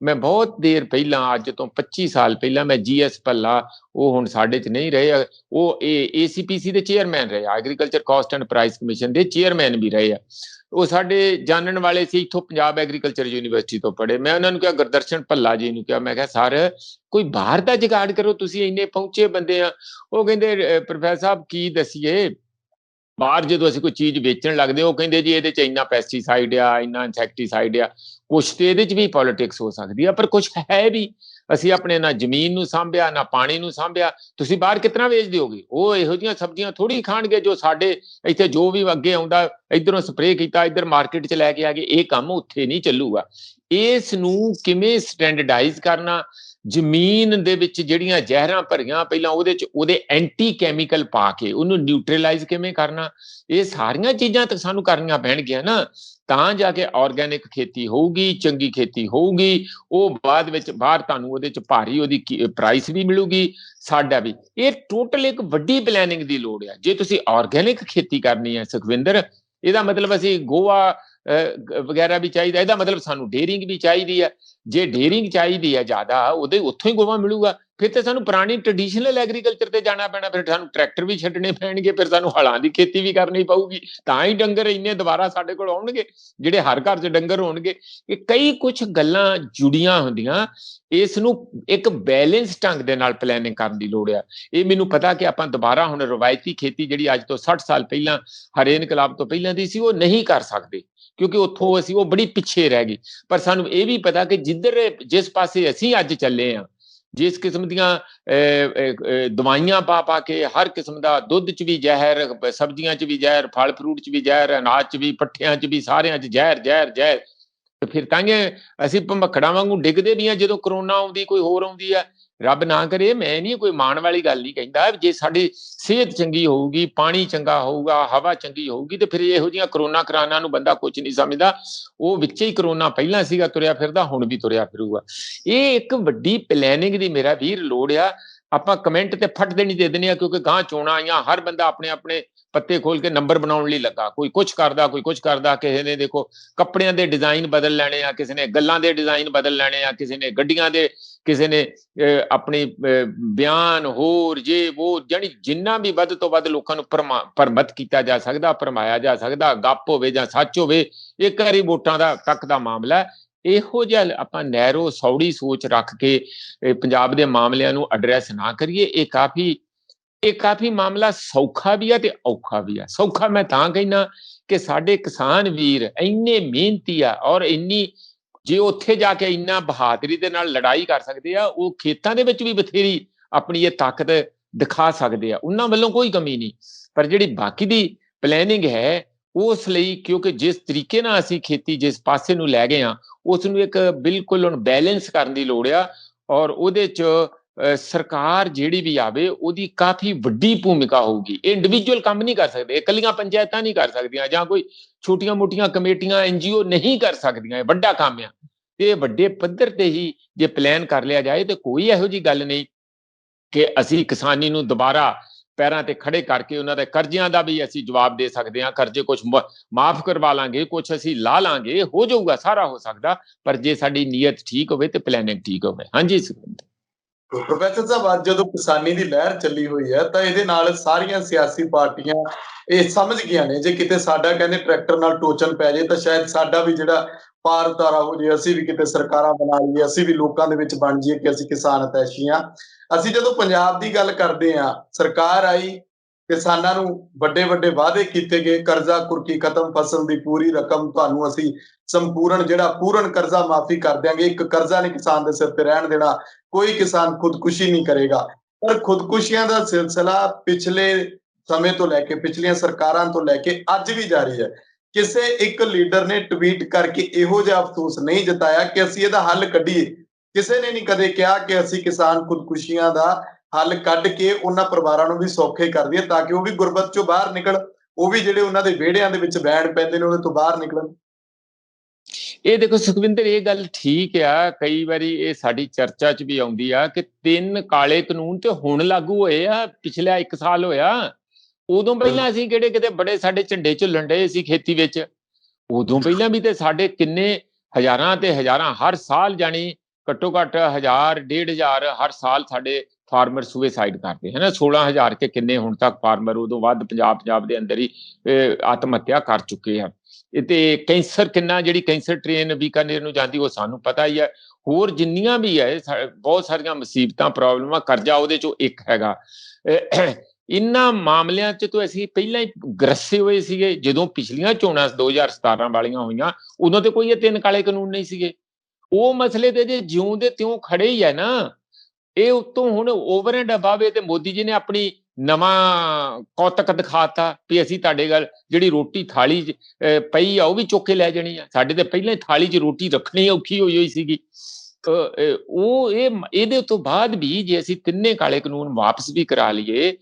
ਮੈਂ ਬਹੁਤ ਦੇਰ ਪਹਿਲਾਂ, ਅੱਜ ਤੋਂ 25 ਸਾਲ ਪਹਿਲਾਂ, ਮੈਂ GS ਭੱਲਾ, ਉਹ ਹੁਣ ਸਾਡੇ 'ਚ ਨਹੀਂ ਰਹੇ, ਉਹ ACPC ਦੇ ਚੇਅਰਮੈਨ ਰਹੇ, agriculture cost and price commission ਦੇ ਚੇਅਰਮੈਨ ਵੀ ਰਹੇ ਆ। ਉਹ ਸਾਡੇ ਜਾਣਨ ਵਾਲੇ ਸੀ, ਇੱਥੋਂ ਪੰਜਾਬ ਐਗਰੀਕਲਚਰ ਯੂਨੀਵਰਸਿਟੀ ਤੋਂ ਪੜ੍ਹੇ। ਮੈਂ ਉਹਨਾਂ ਨੂੰ ਕਿਹਾ, ਗੁਰਦਰਸ਼ਨ ਭੱਲਾ ਜੀ ਨੂੰ ਕਿਹਾ, ਮੈਂ ਕਿਹਾ ਸਰ ਕੋਈ ਬਾਹਰ ਦਾ ਜੁਗਾੜ ਕਰੋ, ਤੁਸੀਂ ਇੰਨੇ ਪਹੁੰਚੇ ਬੰਦੇ ਆ। ਉਹ ਕਹਿੰਦੇ ਪ੍ਰੋਫੈਸਰ ਸਾਹਿਬ ਕੀ ਦਸੀਏ, ਬਾਹਰ ਜਦੋਂ ਅਸੀਂ ਕੋਈ ਚੀਜ਼ ਵੇਚਣ ਲੱਗਦੇ, ਉਹ ਕਹਿੰਦੇ ਜੀ ਇਹਦੇ 'ਚ ਇੰਨਾ ਪੈਸਟੀਸਾਈਡ ਆ, ਇੰਨਾ ਇਨਸੈਕਟੀਸਾਈਡ ਆ। ਕੁਛ ਤੇ ਇਹਦੇ 'ਚ ਵੀ ਪੋਲੀਟਿਕਸ ਹੋ ਸਕਦੀ ਆ, ਪਰ ਕੁਛ ਹੈ ਵੀ। ਅਸੀਂ ਆਪਣੇ ਨਾ ਜ਼ਮੀਨ ਨੂੰ ਸਾਂਭਿਆ, ਨਾ ਪਾਣੀ ਨੂੰ ਸਾਂਭਿਆ, ਤੁਸੀਂ ਬਾਹਰ ਕਿਤਨਾ ਵੇਚ ਦਿਓਗੇ? ਉਹ ਇਹੋ ਜਿਹੀਆਂ ਸਬਜ਼ੀਆਂ ਥੋੜੀ ਖਾਣਗੇ ਜੋ ਸਾਡੇ ਇੱਥੇ ਜੋ ਵੀ ਅੱਗੇ ਆਉਂਦਾ, ਇਧਰੋਂ ਸਪਰੇਅ ਕੀਤਾ, ਇਧਰ ਮਾਰਕੀਟ 'ਚ ਲੈ ਕੇ ਆ ਗਏ। ਇਹ ਕੰਮ ਉੱਥੇ ਨਹੀਂ ਚੱਲੂਗਾ। ਇਸ ਨੂੰ ਕਿਵੇਂ ਸਟੈਂਡਰਡਾਈਜ਼ ਕਰਨਾ, ਜ਼ਮੀਨ ਦੇ ਵਿੱਚ ਜਿਹੜੀਆਂ ਜ਼ਹਿਰਾਂ ਭਰੀਆਂ, ਪਹਿਲਾਂ ਉਹਦੇ 'ਚ ਉਹਦੇ ਐਂਟੀ ਕੈਮੀਕਲ ਪਾ ਕੇ ਉਹਨੂੰ ਨਿਊਟਰਲਾਈਜ਼ ਕਿਵੇਂ ਕਰਨਾ, ਇਹ ਸਾਰੀਆਂ ਚੀਜ਼ਾਂ ਤਾਂ ਸਾਨੂੰ ਕਰਨੀਆਂ ਪੈਣਗੀਆਂ ਨਾ, ਤਾਂ ਜਾ ਕੇ ਆਰਗੈਨਿਕ ਖੇਤੀ ਹੋਊਗੀ, ਚੰਗੀ ਖੇਤੀ ਹੋਊਗੀ। ਉਹ ਬਾਅਦ ਵਿੱਚ ਬਾਹਰ ਤੁਹਾਨੂੰ ਉਹਦੇ 'ਚ ਭਾਰੀ ਉਹਦੀ ਪ੍ਰਾਈਸ ਵੀ ਮਿਲੂਗੀ, ਸਾਡਾ ਵੀ। ਇਹ ਟੋਟਲ ਇੱਕ ਵੱਡੀ ਪਲੈਨਿੰਗ ਦੀ ਲੋੜ ਆ ਜੇ ਤੁਸੀਂ ਆਰਗੈਨਿਕ ਖੇਤੀ ਕਰਨੀ ਹੈ ਸੁਖਵਿੰਦਰ। ਇਹਦਾ ਮਤਲਬ ਅਸੀਂ ਗੋਆ ਵਗੈਰਾ ਵੀ ਚਾਹੀਦਾ, ਇਹਦਾ ਮਤਲਬ ਸਾਨੂੰ ਡੇਅਰਿੰਗ ਵੀ ਚਾਹੀਦੀ ਹੈ। ਜੇ ਡੇਅਰਿੰਗ ਚਾਹੀਦੀ ਹੈ ਜ਼ਿਆਦਾ, ਉਹਦੇ ਉੱਥੋਂ ਹੀ ਗੋਆ ਮਿਲੂਗਾ। ਫਿਰ ਤਾਂ ਸਾਨੂੰ ਪੁਰਾਣੀ ਟ੍ਰੈਡੀਸ਼ਨਲ ਐਗਰੀਕਲਚਰ ਤੇ ਜਾਣਾ ਪੈਣਾ, ਫਿਰ ਸਾਨੂੰ ਟਰੈਕਟਰ ਵੀ ਛੱਡਣੇ ਪੈਣਗੇ, ਫਿਰ ਸਾਨੂੰ ਹਲਾਂ ਦੀ ਖੇਤੀ ਵੀ ਕਰਨੀ ਪਊਗੀ, ਤਾਂ ਹੀ ਡੰਗਰ ਇੰਨੇ ਦੁਬਾਰਾ ਸਾਡੇ ਕੋਲ ਆਉਣਗੇ, ਜਿਹੜੇ ਹਰ ਘਰ 'ਚ ਡੰਗਰ ਹੋਣਗੇ। ਇਹ ਕਈ ਕੁਝ ਗੱਲਾਂ ਜੁੜੀਆਂ ਹੁੰਦੀਆਂ, ਇਸ ਨੂੰ ਇੱਕ ਬੈਲੈਂਸ ਢੰਗ ਦੇ ਨਾਲ ਪਲੈਨਿੰਗ ਕਰਨ ਦੀ ਲੋੜ ਆ। ਇਹ ਮੈਨੂੰ ਪਤਾ ਕਿ ਆਪਾਂ ਦੁਬਾਰਾ ਹੁਣ ਰਵਾਇਤੀ ਖੇਤੀ ਜਿਹੜੀ ਅੱਜ ਤੋਂ 60 ਸਾਲ ਪਹਿਲਾਂ ਹਰੇ ਇਨਕਲਾਬ ਤੋਂ ਪਹਿਲਾਂ ਦੀ ਸੀ, ਉਹ ਨਹੀਂ ਕਰ ਸਕਦੇ, ਕਿਉਂਕਿ ਉੱਥੋਂ ਅਸੀਂ ਉਹ ਬੜੀ ਪਿੱਛੇ ਰਹਿ ਗਈ। ਪਰ ਸਾਨੂੰ ਇਹ ਵੀ ਪਤਾ ਕਿ ਜਿਸ ਪਾਸੇ ਅਸੀਂ ਅੱਜ ਚੱਲੇ ਆ, ਜਿਸ ਕਿਸਮ ਦੀਆਂ ਦਵਾਈਆਂ ਪਾ ਕੇ, ਹਰ ਕਿਸਮ ਦਾ, ਦੁੱਧ 'ਚ ਵੀ ਜ਼ਹਿਰ, ਸਬਜ਼ੀਆਂ 'ਚ ਵੀ ਜ਼ਹਿਰ, ਫਲ ਫਰੂਟ 'ਚ ਵੀ ਜ਼ਹਿਰ, ਅਨਾਜ 'ਚ ਵੀ, ਪੱਠਿਆਂ 'ਚ ਵੀ, ਸਾਰਿਆਂ 'ਚ ਜ਼ਹਿਰ ਜ਼ਹਿਰ ਜ਼ਹਿਰ। ਤੇ ਫਿਰ ਤਾਂ ਅਸੀਂ ਭਮੱਕੜਾਂ ਵਾਂਗੂ ਡਿੱਗਦੇ ਵੀ ਆ ਜਦੋਂ ਕਰੋਨਾ ਆਉਂਦੀ, ਕੋਈ ਹੋਰ ਆਉਂਦੀ ਆ। ਰੱਬ ਨਾ ਕਰੇ, ਮੈਂ ਨਹੀਂ ਕੋਈ ਮਾਣ ਵਾਲੀ ਗੱਲ ਨਹੀਂ ਕਹਿੰਦਾ। ਜੇ ਸਾਡੀ ਸਿਹਤ ਚੰਗੀ ਹੋਊਗੀ, ਪਾਣੀ ਚੰਗਾ ਹੋਊਗਾ, ਹਵਾ ਚੰਗੀ ਹੋਊਗੀ, ਤੇ ਫਿਰ ਇਹੋ ਜਿਹੀਆਂ ਕਰੋਨਾ ਕਰਾਨਾਂ ਨੂੰ ਬੰਦਾ ਕੁਝ ਨਹੀਂ ਸਮਝਦਾ। ਉਹ ਵਿੱਚ ਹੀ ਕਰੋਨਾ ਪਹਿਲਾਂ ਸੀਗਾ ਤੁਰਿਆ ਫਿਰਦਾ, ਹੁਣ ਵੀ ਤੁਰਿਆ ਫਿਰੂਗਾ। ਇਹ ਇੱਕ ਵੱਡੀ ਪਲੈਨਿੰਗ ਦੀ ਮੇਰਾ ਵੀਰ ਲੋੜ ਆ। ਆਪਾਂ ਕਮੈਂਟ ਤੇ ਫਟ ਦੇਣੀ ਦੇ ਦਿੰਦੇ ਆ, ਕਿਉਂਕਿ ਗਾਂ ਚੋਣਾਂ ਆਈਆਂ, ਹਰ ਬੰਦਾ ਆਪਣੇ ਆਪਣੇ ਪੱਤੇ ਖੋਲ ਕੇ ਨੰਬਰ ਬਣਾਉਣ ਲਈ ਲੱਗਾ, ਕੋਈ ਕੁਛ ਕਰਦਾ, ਕੋਈ ਕੁਛ ਕਰਦਾ। ਕਿਸੇ ਨੇ ਦੇਖੋ ਕੱਪੜਿਆਂ ਦੇ ਡਿਜ਼ਾਈਨ ਬਦਲ ਲੈਣੇ ਆ, ਕਿਸੇ ਨੇ ਗੱਲਾਂ ਦੇ ਡਿਜ਼ਾਈਨ ਬਦਲ ਲੈਣੇ ਆ, ਕਿਸੇ ਨੇ ਗੱਡੀਆਂ ਦੇ, ਕਿਸੇ ਨੇ ਆਪਣੀ ਬਿਆਨ, ਹੋਰ ਜੇ ਉਹ, ਜਾਣੀ ਜਿੰਨਾ ਵੀ ਵੱਧ ਤੋਂ ਵੱਧ ਲੋਕਾਂ ਨੂੰ ਭਰਮਤ ਕੀਤਾ ਜਾ ਸਕਦਾ, ਭਰਮਾਇਆ ਜਾ ਸਕਦਾ, ਗੱਪ ਹੋਵੇ ਜਾਂ ਸੱਚ ਹੋਵੇ। ਇੱਕ ਵਾਰੀ ਵੋਟਾਂ ਦਾ ਤੱਕ ਦਾ ਮਾਮਲਾ, ਇਹੋ ਜਿਹਾ ਆਪਾਂ ਨੈਰੋ ਸੌੜੀ ਸੋਚ ਰੱਖ ਕੇ ਪੰਜਾਬ ਦੇ ਮਾਮਲਿਆਂ ਨੂੰ ਐਡਰੈਸ ਨਾ ਕਰੀਏ। ਇਹ ਕਾਫੀ ਮਾਮਲਾ ਸੌਖਾ ਵੀ ਆ ਤੇ ਔਖਾ ਵੀ ਆ। ਸੌਖਾ ਮੈਂ ਤਾਂ ਕਹਿਣਾ ਕਿ ਸਾਡੇ ਕਿਸਾਨ ਵੀਰ ਇੰਨੇ ਮਿਹਨਤੀ ਆ, ਔਰ ਇੰਨੀ, ਜੇ ਉੱਥੇ ਜਾ ਕੇ ਇੰਨਾ ਬਹਾਦਰੀ ਦੇ ਨਾਲ ਲੜਾਈ ਕਰ ਸਕਦੇ ਆ, ਉਹ ਖੇਤਾਂ ਦੇ ਵਿੱਚ ਵੀ ਬਥੇਰੀ ਆਪਣੀ ਇਹ ਤਾਕਤ ਦਿਖਾ ਸਕਦੇ ਆ, ਉਹਨਾਂ ਵੱਲੋਂ ਕੋਈ ਕਮੀ ਨਹੀਂ। ਪਰ ਜਿਹੜੀ ਬਾਕੀ ਦੀ ਪਲੈਨਿੰਗ ਹੈ, ਉਸ ਲਈ, ਕਿਉਂਕਿ ਜਿਸ ਤਰੀਕੇ ਨਾਲ ਅਸੀਂ ਖੇਤੀ ਜਿਸ ਪਾਸੇ ਨੂੰ ਲੈ ਗਏ ਆ, ਉਸ ਨੂੰ ਇੱਕ ਬਿਲਕੁਲ ਹੁਣ ਬੈਲੈਂਸ ਕਰਨ ਦੀ ਲੋੜ ਆ। ਔਰ ਉਹਦੇ 'ਚ ਸਰਕਾਰ ਜਿਹੜੀ ਵੀ ਆਵੇ, ਉਹਦੀ ਕਾਫੀ ਵੱਡੀ ਭੂਮਿਕਾ ਹੋਊਗੀ। ਇਹ ਇੰਡੀਵਿਜੂਅਲ ਕੰਮ ਨਹੀਂ ਕਰ ਸਕਦੇ, ਇਕੱਲੀਆਂ ਪੰਚਾਇਤਾਂ ਨਹੀਂ ਕਰ ਸਕਦੀਆਂ, ਜਾਂ ਕੋਈ ਛੋਟੀਆਂ ਮੋਟੀਆਂ ਕਮੇਟੀਆਂ, NGO ਨਹੀਂ ਕਰ ਸਕਦੀਆਂ। ਇਹ ਵੱਡਾ ਕੰਮ ਆ, ਤੇ ਵੱਡੇ ਪੱਧਰ ਤੇ ਹੀ ਜੇ ਪਲਾਨ ਕਰ ਲਿਆ ਜਾਏ, ਤੇ ਕੋਈ ਇਹੋ ਜਿਹੀ ਗੱਲ ਨਹੀਂ ਕਿ ਅਸੀਂ ਕਿਸਾਨੀ ਨੂੰ ਦੁਬਾਰਾ ਪੈਰਾਂ ਤੇ ਖੜੇ ਕਰਕੇ ਉਹਨਾਂ ਦੇ ਕਰਜ਼ਿਆਂ ਦਾ ਵੀ ਅਸੀਂ ਜਵਾਬ ਦੇ ਸਕਦੇ ਹਾਂ। ਕਰਜ਼ੇ ਕੁਝ ਮਾਫ ਕਰਵਾ ਲਾਂਗੇ, ਕੁਝ ਅਸੀਂ ਲਾ ਲਾਂਗੇ, ਹੋ ਜਾਊਗਾ, ਸਾਰਾ ਹੋ ਸਕਦਾ। ਪਰ ਜੇ ਸਾਡੀ ਨੀਅਤ ਠੀਕ ਹੋਵੇ ਤੇ ਪਲੈਨਿੰਗ ਠੀਕ ਹੋਵੇ। ਹਾਂਜੀ ਸੁਖਵਿੰਦਰ। ਪ੍ਰੋਫੈਸਰ ਸਾਹਿਬ, ਅੱਜ ਜਦੋਂ ਕਿਸਾਨੀ ਦੀ ਲਹਿਰ ਚੱਲੀ ਹੋਈ ਹੈ, ਤਾਂ ਇਹਦੇ ਨਾਲ ਸਾਰੀਆਂ ਸਿਆਸੀ ਪਾਰਟੀਆਂ ਇਹ ਸਮਝ ਗਈਆਂ ਨੇ, ਜੇ ਕਿਤੇ ਸਾਡਾ ਕਹਿੰਦੇ ਟਰੈਕਟਰ ਨਾਲ ਟੋਚਨ ਪੈ ਜੇ, ਤਾਂ ਸ਼ਾਇਦ ਸਾਡਾ ਵੀ ਜਿਹੜਾ ਪਾਰ ਉਤਾਰਾ ਹੋ ਜੇ, ਅਸੀਂ ਵੀ ਕਿਤੇ ਸਰਕਾਰਾਂ ਬਣਾ ਲਈਏ, ਅਸੀਂ ਵੀ ਲੋਕਾਂ ਦੇ ਵਿੱਚ ਬਣ ਜਾਈਏ ਕਿ ਅਸੀਂ ਕਿਸਾਨ ਅਤੈਸ਼ੀ ਹਾਂ। ਅਸੀਂ ਜਦੋਂ ਪੰਜਾਬ ਦੀ ਗੱਲ ਕਰਦੇ ਹਾਂ, ਸਰਕਾਰ ਆਈ, ਕਿਸਾਨਾਂ ਨੂੰ ਵੱਡੇ ਵੱਡੇ ਵਾਅਦੇ ਕੀਤੇ ਗਏ, ਕਰਜ਼ਾ ਕੁਰਕੀ ਖਤਮ, ਫਸਲ ਦੀ ਪੂਰੀ ਰਕਮ ਤੁਹਾਨੂੰ ਅਸੀਂ ਸੰਪੂਰਨ ਜਿਹੜਾ ਪੂਰਨ ਕਰਜ਼ਾ ਮਾਫੀ ਕਰ ਦਿਆਂਗੇ, ਇੱਕ ਕਰਜ਼ਾ ਨਹੀਂ ਕਿਸਾਨ ਦੇ ਸਿਰ ਤੇ ਰਹਿਣ ਦੇਣਾ, ਕੋਈ ਕਿਸਾਨ ਖੁਦਕੁਸ਼ੀ ਨਹੀਂ ਕਰੇਗਾ। ਪਰ ਖੁਦਕੁਸ਼ੀਆਂ ਦਾ ਸਿਲਸਿਲਾ ਪਿਛਲੇ ਸਮੇਂ ਤੋਂ ਲੈ ਕੇ, ਪਿਛਲੀਆਂ ਸਰਕਾਰਾਂ ਤੋਂ ਲੈ ਕੇ ਅੱਜ ਵੀ ਜਾਰੀ ਹੈ। ਕਿਸੇ ਇੱਕ ਲੀਡਰ ਨੇ ਟਵੀਟ ਕਰਕੇ ਇਹੋ ਜਿਹਾ ਅਫਸੋਸ ਨਹੀਂ ਜਤਾਇਆ ਕਿ ਅਸੀਂ ਇਹਦਾ ਹੱਲ ਕੱਢੀਏ। ਕਿਸੇ ਨੇ ਨਹੀਂ ਕਦੇ ਕਿਹਾ ਕਿ ਅਸੀਂ ਕਿਸਾਨ ਖੁਦਕੁਸ਼ੀਆਂ ਦਾ ਹੱਲ ਕੱਢ ਕੇ ਉਹਨਾਂ ਪਰਿਵਾਰਾਂ ਨੂੰ ਵੀ ਸੌਖੇ ਕਰ ਦਈਏ ਤਾਂ ਕਿ ਉਹ ਵੀ ਗੁਰਬਤ ਚੋਂ ਬਾਹਰ ਨਿਕਲ, ਉਹ ਵੀ ਜਿਹੜੇ ਉਹਨਾਂ ਦੇ ਵਿਹੜਿਆਂ ਦੇ ਵਿੱਚ ਬੈਠ ਪੈਂਦੇ ਨੇ ਉਹਦੇ ਤੋਂ ਬਾਹਰ ਨਿਕਲਣ। ਇਹ ਦੇਖੋ ਸੁਖਵਿੰਦਰ, ਇਹ ਗੱਲ ਠੀਕ ਆ, ਕਈ ਵਾਰੀ ਇਹ ਸਾਡੀ ਚਰਚਾ 'ਚ ਵੀ ਆਉਂਦੀ ਆ ਕਿ 3 ਕਾਲੇ ਕਾਨੂੰਨ ਤੇ ਹੁਣ ਲਾਗੂ ਹੋਏ ਆ, ਪਿਛਲਾ 1 ਸਾਲ ਹੋਇਆ। ਉਦੋਂ ਪਹਿਲਾਂ ਅਸੀਂ ਕਿਹੜੇ ਕਿਤੇ ਬੜੇ ਸਾਡੇ ਝੰਡੇ ਝੁੱਲਣ ਡਏ ਸੀ ਖੇਤੀ ਵਿੱਚ। ਉਦੋਂ ਪਹਿਲਾਂ ਵੀ ਤੇ ਸਾਡੇ ਕਿੰਨੇ ਹਜ਼ਾਰਾਂ ਤੇ ਹਜ਼ਾਰਾਂ ਹਰ ਸਾਲ, ਜਾਣੀ ਘੱਟੋ ਘੱਟ 1000 1500 ਹਰ ਸਾਲ ਸਾਡੇ ਫਾਰਮਰ ਸੁਸਾਈਡ ਕਰਦੇ ਹੈ ਨਾ। 16000 ਕੇ ਕਿੰਨੇ ਹੁਣ ਤੱਕ ਫਾਰਮਰ, ਉਦੋਂ ਵੱਧ ਪੰਜਾਬ ਦੇ ਅੰਦਰ ਹੀ ਆਤਮ ਹੱਤਿਆ ਕਰ ਚੁੱਕੇ ਆ। ਤੇ ਕੈਂਸਰ ਕਿੰਨਾ, ਜਿਹੜੀ ਕੈਂਸਰ ਟ੍ਰੇਨ ਬੀਕਾਨੇਰ ਨੂੰ ਜਾਂਦੀ ਉਹ ਸਾਨੂੰ ਪਤਾ ਹੀ ਹੈ। ਹੋਰ ਜਿੰਨੀਆਂ ਵੀ ਹੈ ਬਹੁਤ ਸਾਰੀਆਂ ਮੁਸੀਬਤਾਂ, ਪ੍ਰੋਬਲਮਾਂ, ਕਰਜ਼ਾ ਉਹਦੇ ਚੋਂ ਇੱਕ ਹੈਗਾ। ਇਹਨਾਂ ਮਾਮਲਿਆਂ 'ਚ ਤਾਂ ਅਸੀਂ ਪਹਿਲਾਂ ਹੀ ਗਰਸੇ ਹੋਏ ਸੀਗੇ। ਜਦੋਂ ਪਿਛਲੀਆਂ ਚੋਣਾਂ 2017 ਵਾਲੀਆਂ ਹੋਈਆਂ, ਉਦੋਂ ਤੇ ਕੋਈ ਇਹ 3 ਕਾਲੇ ਕਾਨੂੰਨ ਨਹੀਂ ਸੀਗੇ। ਉਹ ਮਸਲੇ ਤੇ ਜੇ ਜਿਉਂ ਦੇ ਤਿਉਂ ਖੜੇ ਹੀ ਹੈ ਨਾ। ਇਹ ਉੱਤੋਂ ਹੁਣ ਓਵਰ ਐਂਡ ਅਬਵ ਤੇ ਮੋਦੀ ਜੀ ਨੇ ਆਪਣੀ ਨਵਾਂ ਕੌਤਕ ਦਿਖਾਤਾ ਵੀ ਅਸੀਂ ਤੁਹਾਡੇ ਗੱਲ ਜਿਹੜੀ ਰੋਟੀ ਥਾਲੀ 'ਚ ਪਈ ਆ ਉਹ ਵੀ ਚੁੱਕ ਕੇ ਲੈ ਜਾਣੀ ਆ। ਸਾਡੇ ਤੇ ਪਹਿਲਾਂ ਹੀ ਥਾਲੀ 'ਚ ਰੋਟੀ ਰੱਖਣੀ ਔਖੀ ਹੋਈ ਸੀਗੀ। ਉਹ ਇਹਦੇ ਤੋਂ ਬਾਅਦ ਵੀ ਜੇ ਅਸੀਂ 3 ਕਾਲੇ ਕਾਨੂੰਨ ਵਾਪਸ ਵੀ ਕਰਾ ਲਈਏ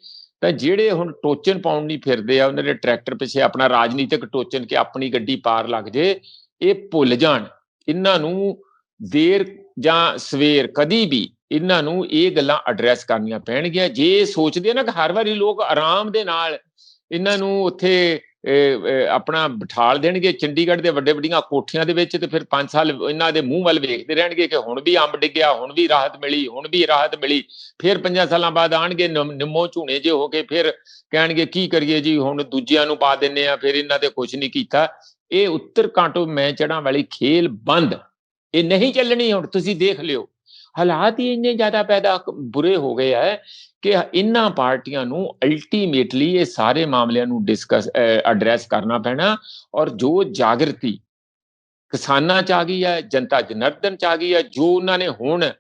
ਤਾਂ ਜਿਹੜੇ ਹੁਣ ਟੋਚਨ ਪਾਉਣ ਨਹੀਂ ਫਿਰਦੇ ਆ, ਉਹਨਾਂ ਦੇ ਟਰੈਕਟਰ ਪਿੱਛੇ ਆਪਣਾ ਰਾਜਨੀਤਿਕ ਟੋਚਨ ਕਿ ਆਪਣੀ ਗੱਡੀ ਪਾਰ ਲੱਗ ਜੇ, ਇਹ ਭੁੱਲ ਜਾਣ। ਇਹਨਾਂ ਨੂੰ ਦੇਰ ਜਾਂ ਸਵੇਰ ਕਦੀ ਵੀ ਇਹਨਾਂ ਨੂੰ ਇਹ ਗੱਲਾਂ ਐਡਰੈਸ ਕਰਨੀਆਂ ਪੈਣਗੀਆਂ। ਜੇ ਸੋਚਦੇ ਨਾ ਕਿ ਹਰ ਵਾਰੀ ਲੋਕ ਆਰਾਮ ਦੇ ਨਾਲ ਇਹਨਾਂ ਨੂੰ ਉੱਥੇ ਆਪਣਾ ਬਿਠਾਲ ਦੇਣਗੇ ਚੰਡੀਗੜ੍ਹ ਦੇ ਵੱਡੀਆਂ ਕੋਠੀਆਂ ਦੇ ਵਿੱਚ, ਤੇ ਫਿਰ 5 ਸਾਲ ਇਹਨਾਂ ਦੇ ਮੂੰਹ ਵੱਲ ਵੇਖਦੇ ਰਹਿਣਗੇ ਕਿ ਹੁਣ ਵੀ ਅੰਬ ਡਿੱਗਿਆ, ਹੁਣ ਵੀ ਰਾਹਤ ਮਿਲੀ, ਹੁਣ ਵੀ ਰਾਹਤ ਮਿਲੀ। ਫਿਰ 5 ਸਾਲਾਂ ਬਾਅਦ ਆਣਗੇ ਨਿੰਮੋ ਝੂਣੇ ਜੇ ਹੋ ਕੇ, ਫਿਰ ਕਹਿਣਗੇ ਕੀ ਕਰੀਏ ਜੀ, ਹੁਣ ਦੂਜਿਆਂ ਨੂੰ ਪਾ ਦਿੰਨੇ ਆ, ਫਿਰ ਇਹਨਾਂ ਤੇ ਕੁਝ ਨਹੀਂ ਕੀਤਾ। ਇਹ ਉੱਤਰ ਕਾਂਟੋ ਮੈਂ ਚੜਾਂ ਵਾਲੀ ਖੇਲ ਬੰਦ, ਇਹ ਨਹੀਂ ਚੱਲਣੀ। ਹੁਣ ਤੁਸੀਂ ਦੇਖ ਲਿਓ ਹਾਲਾਤ ਹੀ ਇੰਨੇ ਜ਼ਿਆਦਾ ਪੈਦਾ ਬੁਰੇ ਹੋ ਗਏ ਹੈ ਕਿ ਇਹਨਾਂ ਪਾਰਟੀਆਂ ਨੂੰ ਅਲਟੀਮੇਟਲੀ ਇਹ ਸਾਰੇ ਮਾਮਲਿਆਂ ਨੂੰ ਐਡਰੈਸ ਕਰਨਾ ਪੈਣਾ। ਔਰ ਜੋ ਜਾਗਰਤੀ ਕਿਸਾਨਾਂ 'ਚ ਆ ਗਈ ਹੈ, ਜਨਤਾ ਜਨਾਰਦਨ 'ਚ ਆ ਗਈ ਹੈ, ਜੋ ਉਹਨਾਂ ਨੇ ਹੁਣ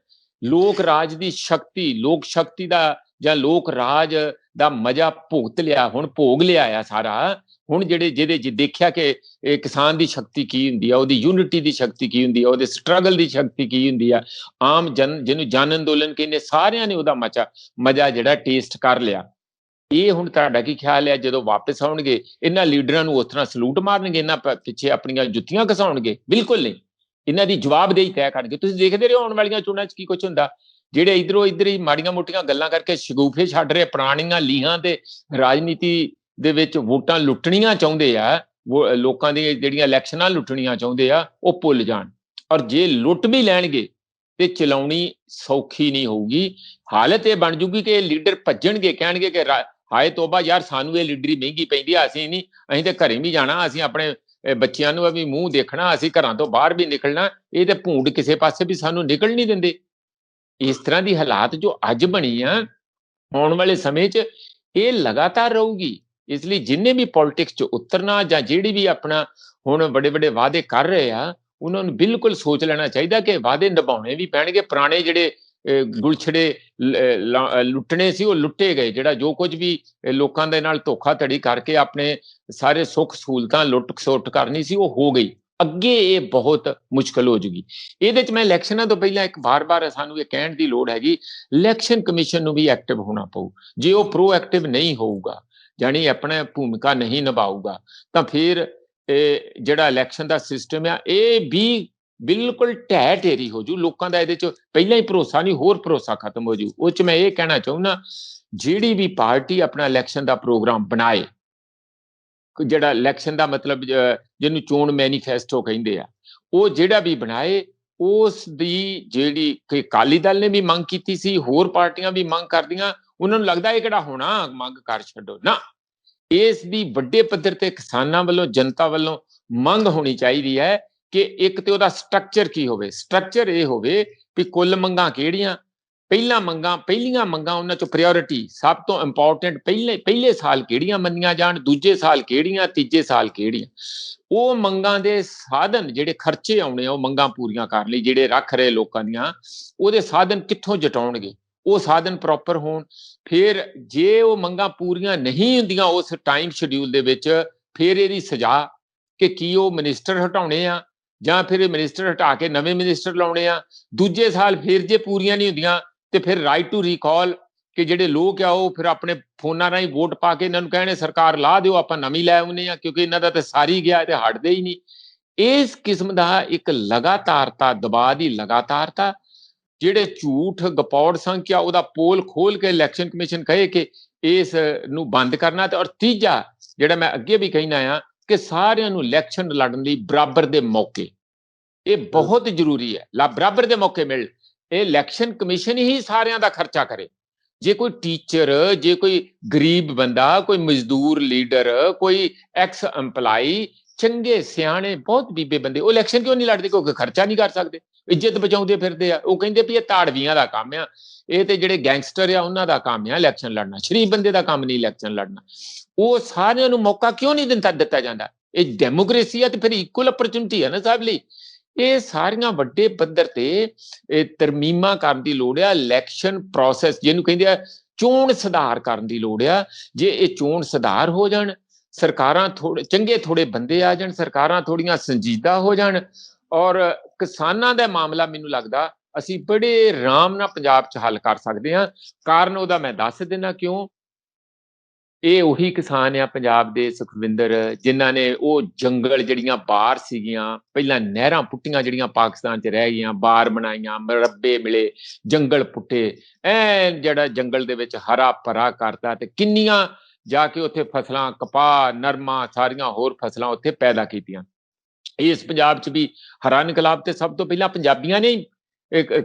ਲੋਕ ਰਾਜ ਦੀ ਸ਼ਕਤੀ, ਲੋਕ ਸ਼ਕਤੀ ਦਾ ਜਾਂ ਲੋਕ ਰਾਜ ਦਾ ਮਜ਼ਾ ਭੁਗਤ ਲਿਆ, ਹੁਣ ਭੋਗ ਲਿਆ ਆ ਸਾਰਾ। ਹੁਣ ਜਿਹਦੇ 'ਚ ਦੇਖਿਆ ਕਿ ਇਹ ਕਿਸਾਨ ਦੀ ਸ਼ਕਤੀ ਕੀ ਹੁੰਦੀ ਆ, ਉਹਦੀ ਯੂਨਿਟੀ ਦੀ ਸ਼ਕਤੀ ਕੀ ਹੁੰਦੀ ਆ, ਉਹਦੇ ਸਟਰਗਲ ਦੀ ਸ਼ਕਤੀ ਕੀ ਹੁੰਦੀ ਆ। ਆਮ ਜਿਹਨੂੰ ਜਨ ਅੰਦੋਲਨ ਕਹਿੰਦੇ, ਸਾਰਿਆਂ ਨੇ ਉਹਦਾ ਮਜ਼ਾ ਜਿਹੜਾ ਟੇਸਟ ਕਰ ਲਿਆ। ਇਹ ਹੁਣ ਤੁਹਾਡਾ ਕੀ ਖਿਆਲ ਹੈ, ਜਦੋਂ ਵਾਪਸ ਆਉਣਗੇ ਇਹਨਾਂ ਲੀਡਰਾਂ ਨੂੰ ਉਸ ਤਰ੍ਹਾਂ ਸਲੂਟ ਮਾਰਨਗੇ, ਇਹਨਾਂ ਪਿੱਛੇ ਆਪਣੀਆਂ ਜੁੱਤੀਆਂ ਘਸਾਉਣਗੇ? ਬਿਲਕੁਲ ਨਹੀਂ। ਇਹਨਾਂ ਦੀ ਜਵਾਬਦੇਹੀ ਤੈਅ ਕਰਨਗੇ। ਤੁਸੀਂ ਦੇਖਦੇ ਰਹੋ ਆਉਣ ਵਾਲੀਆਂ ਚੋਣਾਂ 'ਚ ਕੀ ਕੁਝ ਹੁੰਦਾ। ਜਿਹੜੇ ਇੱਧਰੋਂ ਇੱਧਰ ਹੀ ਮਾੜੀਆਂ ਮੋਟੀਆਂ ਗੱਲਾਂ ਕਰਕੇ ਸ਼ਗੂਫੇ ਛੱਡ ਰਹੇ, ਪੁਰਾਣੀਆਂ ਲੀਹਾਂ ਤੇ ਰਾਜਨੀਤੀ ਦੇ ਵਿੱਚ ਵੋਟਾਂ ਲੁੱਟਣੀਆਂ ਚਾਹੁੰਦੇ ਆ, ਲੋਕਾਂ ਦੀਆਂ ਜਿਹੜੀਆਂ ਇਲੈਕਸ਼ਨਾਂ ਲੁੱਟਣੀਆਂ ਚਾਹੁੰਦੇ ਆ, ਉਹ ਭੁੱਲ ਜਾਣ। ਔਰ ਜੇ ਲੁੱਟ ਵੀ ਲੈਣਗੇ ਤੇ ਚਲਾਉਣੀ ਸੌਖੀ ਨਹੀਂ ਹੋਊਗੀ। ਹਾਲਤ ਇਹ ਬਣ ਜੂਗੀ ਕਿ ਇਹ ਲੀਡਰ ਭੱਜਣਗੇ, ਕਹਿਣਗੇ ਕਿ ਹਾਏ ਤੋਬਾ ਯਾਰ, ਸਾਨੂੰ ਇਹ ਲੀਡਰੀ ਮਹਿੰਗੀ ਪੈਂਦੀ ਆ, ਅਸੀਂ ਨਹੀਂ, ਅਸੀਂ ਤੇ ਘਰੇ ਵੀ ਜਾਣਾ, ਅਸੀਂ ਆਪਣੇ ਬੱਚਿਆਂ ਨੂੰ ਵੀ ਮੂੰਹ ਦੇਖਣਾ, ਅਸੀਂ ਘਰਾਂ ਤੋਂ ਬਾਹਰ ਵੀ ਨਿਕਲਣਾ, ਇਹ ਤੇ ਭੂੰਡ ਕਿਸੇ ਪਾਸੇ ਵੀ ਸਾਨੂੰ ਨਿਕਲ ਨਹੀਂ ਦਿੰਦੇ। ਇਸ ਤਰ੍ਹਾਂ ਦੀ ਹਾਲਾਤ ਜੋ ਅੱਜ ਬਣੀ ਆ, ਆਉਣ ਵਾਲੇ ਸਮੇਂ 'ਚ ਇਹ ਲਗਾਤਾਰ ਰਹੂਗੀ। ਇਸ ਲਈ ਜਿੰਨੇ ਵੀ ਪੋਲਿਟਿਕਸ 'ਚ ਉਤਰਨਾ ਜਾਂ ਜਿਹੜੀ ਵੀ ਆਪਣਾ ਹੁਣ ਵੱਡੇ ਵਾਅਦੇ ਕਰ ਰਹੇ ਆ, ਉਹਨਾਂ ਨੂੰ ਬਿਲਕੁਲ ਸੋਚ ਲੈਣਾ ਚਾਹੀਦਾ ਕਿ ਵਾਅਦੇ ਨਿਭਾਉਣੇ ਵੀ ਪੈਣਗੇ। ਪੁਰਾਣੇ ਜਿਹੜੇ ਗੁਲਛੜੇ ਲੁੱਟਣੇ ਸੀ ਉਹ ਲੁੱਟੇ ਗਏ। ਜਿਹੜਾ ਜੋ ਕੁਝ ਵੀ ਲੋਕਾਂ ਦੇ ਨਾਲ ਧੋਖਾਧੜੀ ਕਰਕੇ ਆਪਣੇ ਸਾਰੇ ਸੁੱਖ ਸਹੂਲਤਾਂ ਲੁੱਟ ਖਸੁੱਟ ਕਰਨੀ ਸੀ, ਉਹ ਹੋ ਗਈ। ਅੱਗੇ ਇਹ ਬਹੁਤ ਮੁਸ਼ਕਲ ਹੋ ਜੂਗੀ। ਇਹਦੇ 'ਚ ਮੈਂ ਇਲੈਕਸ਼ਨਾਂ ਤੋਂ ਪਹਿਲਾਂ ਇੱਕ ਵਾਰ ਸਾਨੂੰ ਇਹ ਕਹਿਣ ਦੀ ਲੋੜ ਹੈਗੀ, ਇਲੈਕਸ਼ਨ ਕਮਿਸ਼ਨ ਨੂੰ ਵੀ ਐਕਟਿਵ ਹੋਣਾ ਪਊ। ਜੇ ਉਹ ਪ੍ਰੋਐਕਟਿਵ ਨਹੀਂ ਹੋਊਗਾ, ਜਾਣੀ ਆਪਣਾ ਭੂਮਿਕਾ ਨਹੀਂ ਨਿਭਾਊਗਾ, ਤਾਂ ਫਿਰ ਜਿਹੜਾ ਇਲੈਕਸ਼ਨ ਦਾ ਸਿਸਟਮ ਆ ਇਹ ਵੀ ਬਿਲਕੁਲ ਢਹਿ ਢੇਰੀ ਹੋ ਜੂ। ਲੋਕਾਂ ਦਾ ਇਹਦੇ 'ਚ ਪਹਿਲਾਂ ਹੀ ਭਰੋਸਾ ਨਹੀਂ, ਹੋਰ ਭਰੋਸਾ ਖਤਮ ਹੋ ਜੂ। ਉਹ 'ਚ ਮੈਂ ਇਹ ਕਹਿਣਾ ਚਾਹੁੰਦਾ, ਜਿਹੜੀ ਵੀ ਪਾਰਟੀ ਆਪਣਾ ਇਲੈਕਸ਼ਨ ਦਾ ਪ੍ਰੋਗਰਾਮ ਬਣਾਏ, ਜਿਹੜਾ ਇਲੈਕਸ਼ਨ ਦਾ ਮਤਲਬ ਜਿਹਨੂੰ ਚੋਣ ਮੈਨੀਫੈਸਟੋ ਕਹਿੰਦੇ ਆ, ਉਹ ਜਿਹੜਾ ਵੀ ਬਣਾਏ, ਉਸ ਦੀ ਜਿਹੜੀ ਕਿ ਅਕਾਲੀ ਦਲ ਨੇ ਵੀ ਮੰਗ ਕੀਤੀ ਸੀ, ਹੋਰ ਪਾਰਟੀਆਂ ਵੀ ਮੰਗ ਕਰਦੀਆਂ, ਉਹਨਾਂ ਨੂੰ ਲੱਗਦਾ ਇਹ ਕਿਹੜਾ ਹੋਣਾ, ਮੰਗ ਕਰ ਛੱਡੋ ਨਾ। ਇਸ ਦੀ ਵੱਡੇ ਪੱਧਰ ਤੇ ਕਿਸਾਨਾਂ ਵੱਲੋਂ, ਜਨਤਾ ਵੱਲੋਂ ਮੰਗ ਹੋਣੀ ਚਾਹੀਦੀ ਹੈ ਕਿ ਇੱਕ ਤੇ ਉਹਦਾ ਸਟਰਕਚਰ ਕੀ ਹੋਵੇ। ਸਟਰਕਚਰ ਇਹ ਹੋਵੇ ਵੀ ਕੁੱਲ ਮੰਗਾਂ ਕਿਹੜੀਆਂ, ਪਹਿਲੀਆਂ ਮੰਗਾਂ ਉਹਨਾਂ 'ਚੋਂ ਪ੍ਰਾਇਓਰਿਟੀ ਸਭ ਤੋਂ ਇੰਪੋਰਟੈਂਟ ਪਹਿਲੇ ਸਾਲ ਕਿਹੜੀਆਂ ਮੰਨੀਆਂ ਜਾਣ, ਦੂਜੇ ਸਾਲ ਕਿਹੜੀਆਂ, ਤੀਜੇ ਸਾਲ ਕਿਹੜੀਆਂ। ਉਹ ਮੰਗਾਂ ਦੇ ਸਾਧਨ, ਜਿਹੜੇ ਖਰਚੇ ਆਉਣੇ ਆ ਉਹ ਮੰਗਾਂ ਪੂਰੀਆਂ ਕਰਨ ਲਈ ਜਿਹੜੇ ਰੱਖ ਰਹੇ ਲੋਕਾਂ ਦੀਆਂ, ਉਹਦੇ ਸਾਧਨ ਕਿੱਥੋਂ ਜਟਾਉਣਗੇ, ਉਹ ਸਾਧਨ ਪ੍ਰੋਪਰ ਹੋਣ। ਫਿਰ ਜੇ ਉਹ ਮੰਗਾਂ ਪੂਰੀਆਂ ਨਹੀਂ ਹੁੰਦੀਆਂ ਉਸ ਟਾਈਮ ਸ਼ਡਿਊਲ ਦੇ ਵਿੱਚ, ਫਿਰ ਇਹਦੀ ਸਜ਼ਾ ਕਿ ਕੀ ਉਹ ਮਿਨਿਸਟਰ ਹਟਾਉਣੇ ਆ ਜਾਂ ਫਿਰ ਮਿਨਿਸਟਰ ਹਟਾ ਕੇ ਨਵੇਂ ਮਿਨਿਸਟਰ ਲਾਉਣੇ ਆ। ਦੂਜੇ ਸਾਲ ਫਿਰ ਜੇ ਪੂਰੀਆਂ ਨਹੀਂ ਹੁੰਦੀਆਂ ਤੇ ਫਿਰ ਰਾਈਟ ਟੂ ਰੀਕਾਲ, ਕਿ ਜਿਹੜੇ ਲੋਕ ਆ ਉਹ ਫਿਰ ਆਪਣੇ ਫੋਨਾਂ ਰਾਹੀਂ ਵੋਟ ਪਾ ਕੇ ਇਹਨਾਂ ਨੂੰ ਕਹਿਣੇ ਸਰਕਾਰ ਲਾ ਦਿਓ, ਆਪਾਂ ਨਵੀਂ ਲੈ ਆਉਂਦੇ ਆ, ਕਿਉਂਕਿ ਇਹਨਾਂ ਦਾ ਤਾਂ ਸਾਰੀ ਗਿਆ ਤੇ ਹਟਦੇ ਹੀ ਨਹੀਂ। ਇਸ ਕਿਸਮ ਦਾ ਇੱਕ ਲਗਾਤਾਰਤਾ, ਦਬਾਅ ਦੀ ਲਗਾਤਾਰਤਾ, ਜਿਹੜੇ ਝੂਠ ਗਪੌੜ ਸੰਖਿਆ ਉਹਦਾ ਪੋਲ ਖੋਲ ਕੇ ਇਲੈਕਸ਼ਨ ਕਮਿਸ਼ਨ ਕਹੇ ਕਿ ਇਸ ਨੂੰ ਬੰਦ ਕਰਨਾ। ਤੇ ਔਰ ਤੀਜਾ ਜਿਹੜਾ ਮੈਂ ਅੱਗੇ ਵੀ ਕਹਿਣਾ ਆ ਕਿ ਸਾਰਿਆਂ ਨੂੰ ਇਲੈਕਸ਼ਨ ਲੜਨ ਲਈ ਬਰਾਬਰ ਦੇ ਮੌਕੇ, ਇਹ ਬਹੁਤ ਜ਼ਰੂਰੀ ਹੈ, ਬਰਾਬਰ ਦੇ ਮੌਕੇ ਮਿਲ। ਇਹ ਇਲੈਕਸ਼ਨ ਕਮਿਸ਼ਨ ਹੀ ਸਾਰਿਆਂ ਦਾ ਖਰਚਾ ਕਰੇ। ਜੇ ਕੋਈ ਟੀਚਰ, ਜੇ ਕੋਈ ਗਰੀਬ ਬੰਦਾ, ਕੋਈ ਮਜ਼ਦੂਰ ਲੀਡਰ, ਕੋਈ ਐਕਸ ਐਮਪਲਾਈ, ਚੰਗੇ ਸਿਆਣੇ ਬਹੁਤ ਬੀਬੇ ਬੰਦੇ, ਉਹ ਇਲੈਕਸ਼ਨ ਕਿਉਂ ਨਹੀਂ ਲੜਦੇ? ਕਿਉਂਕਿ ਖਰਚਾ ਨਹੀਂ ਕਰ ਸਕਦੇ, ਇੱਜ਼ਤ ਬਚਾਉਂਦੇ ਫਿਰਦੇ ਆ। ਉਹ ਕਹਿੰਦੇ ਵੀ ਇਹ ਤਾੜਵੀਆਂ ਦਾ ਕੰਮ ਆ, ਇਹ ਤੇ ਜਿਹੜੇ ਗੈਂਗਸਟਰ ਆ ਉਹਨਾਂ ਦਾ ਕੰਮ ਆ ਇਲੈਕਸ਼ਨ ਲੜਨਾ, ਸ਼ਰੀਫ ਬੰਦੇ ਦਾ ਕੰਮ ਨਹੀਂ ਇਲੈਕਸ਼ਨ ਲੜਨਾ। ਉਹ ਸਾਰਿਆਂ ਨੂੰ ਮੌਕਾ ਕਿਉਂ ਨਹੀਂ ਦਿੱਤਾ ਜਾਂਦਾ? ਇਹ ਡੈਮੋਕ੍ਰੇਸੀ ਆ ਤੇ ਫਿਰ ਇਕੁਅਲ ਅਪਰਚੁਨਿਟੀ ਆ ਨਾ ਸਭ ਲਈ। ਇਹ ਸਾਰੀਆਂ ਵੱਡੇ ਪੱਧਰ ਤੇ ਤਰਮੀਮਾਂ ਕਰਨ ਦੀ ਲੋੜ ਆ। ਇਲੈਕਸ਼ਨ ਪ੍ਰੋਸੈਸ ਜਿਹਨੂੰ ਕਹਿੰਦੇ ਆ ਚੋਣ ਸੁਧਾਰ ਕਰਨ ਦੀ ਲੋੜ ਆ। ਜੇ ਇਹ ਚੋਣ ਸੁਧਾਰ ਹੋ ਜਾਣ, ਸਰਕਾਰਾਂ ਚੰਗੇ ਥੋੜੇ ਬੰਦੇ ਆ ਜਾਣ, ਸਰਕਾਰਾਂ ਥੋੜੀਆਂ ਸੰਜੀਦਾ ਹੋ ਜਾਣ, ਔਰ ਕਿਸਾਨਾਂ ਦਾ ਮਾਮਲਾ ਮੈਨੂੰ ਲੱਗਦਾ ਅਸੀਂ ਬੜੇ ਆਰਾਮ ਨਾਲ ਪੰਜਾਬ 'ਚ ਹੱਲ ਕਰ ਸਕਦੇ ਹਾਂ। ਕਾਰਨ ਉਹਦਾ ਮੈਂ ਦੱਸ ਦਿੰਦਾ ਕਿਉਂ। ਇਹ ਉਹੀ ਕਿਸਾਨ ਆ ਪੰਜਾਬ ਦੇ ਸੁਖਵਿੰਦਰ, ਜਿਨ੍ਹਾਂ ਨੇ ਉਹ ਜੰਗਲ ਜਿਹੜੀਆਂ ਬਾਰ ਸੀਗੀਆਂ, ਪਹਿਲਾਂ ਨਹਿਰਾਂ ਪੁੱਟੀਆਂ ਜਿਹੜੀਆਂ ਪਾਕਿਸਤਾਨ 'ਚ ਰਹਿ ਗਈਆਂ, ਬਾਰ ਬਣਾਈਆਂ, ਮਰੱਬੇ ਮਿਲੇ, ਜੰਗਲ ਪੁੱਟੇ, ਜਿਹੜਾ ਜੰਗਲ ਦੇ ਵਿੱਚ ਹਰਾ ਭਰਾ ਕਰਤਾ, ਤੇ ਕਿੰਨੀਆਂ ਜਾ ਕੇ ਉੱਥੇ ਫਸਲਾਂ, ਕਪਾਹ, ਨਰਮਾ, ਸਾਰੀਆਂ ਹੋਰ ਫਸਲਾਂ ਉੱਥੇ ਪੈਦਾ ਕੀਤੀਆਂ। ਇਸ ਪੰਜਾਬ 'ਚ ਵੀ ਹਰਾ ਇਨਕਲਾਬ ਤੇ ਸਭ ਤੋਂ ਪਹਿਲਾਂ ਪੰਜਾਬੀਆਂ ਨੇ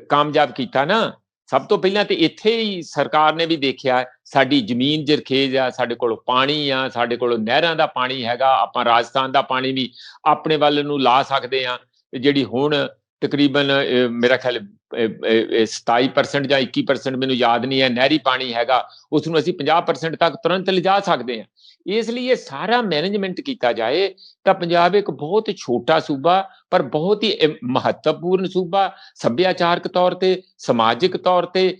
ਕਾਮਯਾਬ ਕੀਤਾ ਨਾ। ਸਭ ਤੋਂ ਪਹਿਲਾਂ ਤੇ ਇੱਥੇ ਹੀ ਸਰਕਾਰ ਨੇ ਵੀ ਦੇਖਿਆ ਸਾਡੀ ਜ਼ਮੀਨ ਜ਼ਰਖੇਜ਼ ਆ, ਸਾਡੇ ਕੋਲ ਪਾਣੀ ਆ, ਸਾਡੇ ਕੋਲ ਨਹਿਰਾਂ ਦਾ ਪਾਣੀ ਹੈਗਾ, ਆਪਾਂ ਰਾਜਸਥਾਨ ਦਾ ਪਾਣੀ ਵੀ ਆਪਣੇ ਵੱਲ ਨੂੰ ਲਾ ਸਕਦੇ ਆ। ਜਿਹੜੀ ਹੁਣ ਤਕਰੀਬਨ ਮੇਰਾ ਖਿਆਲ 27% ਜਾਂ 21% ਮੈਨੂੰ ਯਾਦ ਨਹੀਂ ਹੈ ਨਹਿਰੀ ਪਾਣੀ ਹੈਗਾ, ਉਸ ਨੂੰ ਅਸੀਂ 50% ਤੱਕ ਤੁਰੰਤ ਲਿਜਾ ਸਕਦੇ ਹਾਂ। ਇਸ ਲਈ ਇਹ ਸਾਰਾ ਮੈਨੇਜਮੈਂਟ ਕੀਤਾ ਜਾਏ ਤਾਂ ਪੰਜਾਬ ਇੱਕ ਬਹੁਤ ਛੋਟਾ ਸੂਬਾ ਪਰ ਬਹੁਤ ਹੀ ਮਹੱਤਵਪੂਰਨ ਸੂਬਾ, ਸੱਭਿਆਚਾਰਕ ਤੌਰ ਤੇ, ਸਮਾਜਿਕ ਤੌਰ ਤੇ,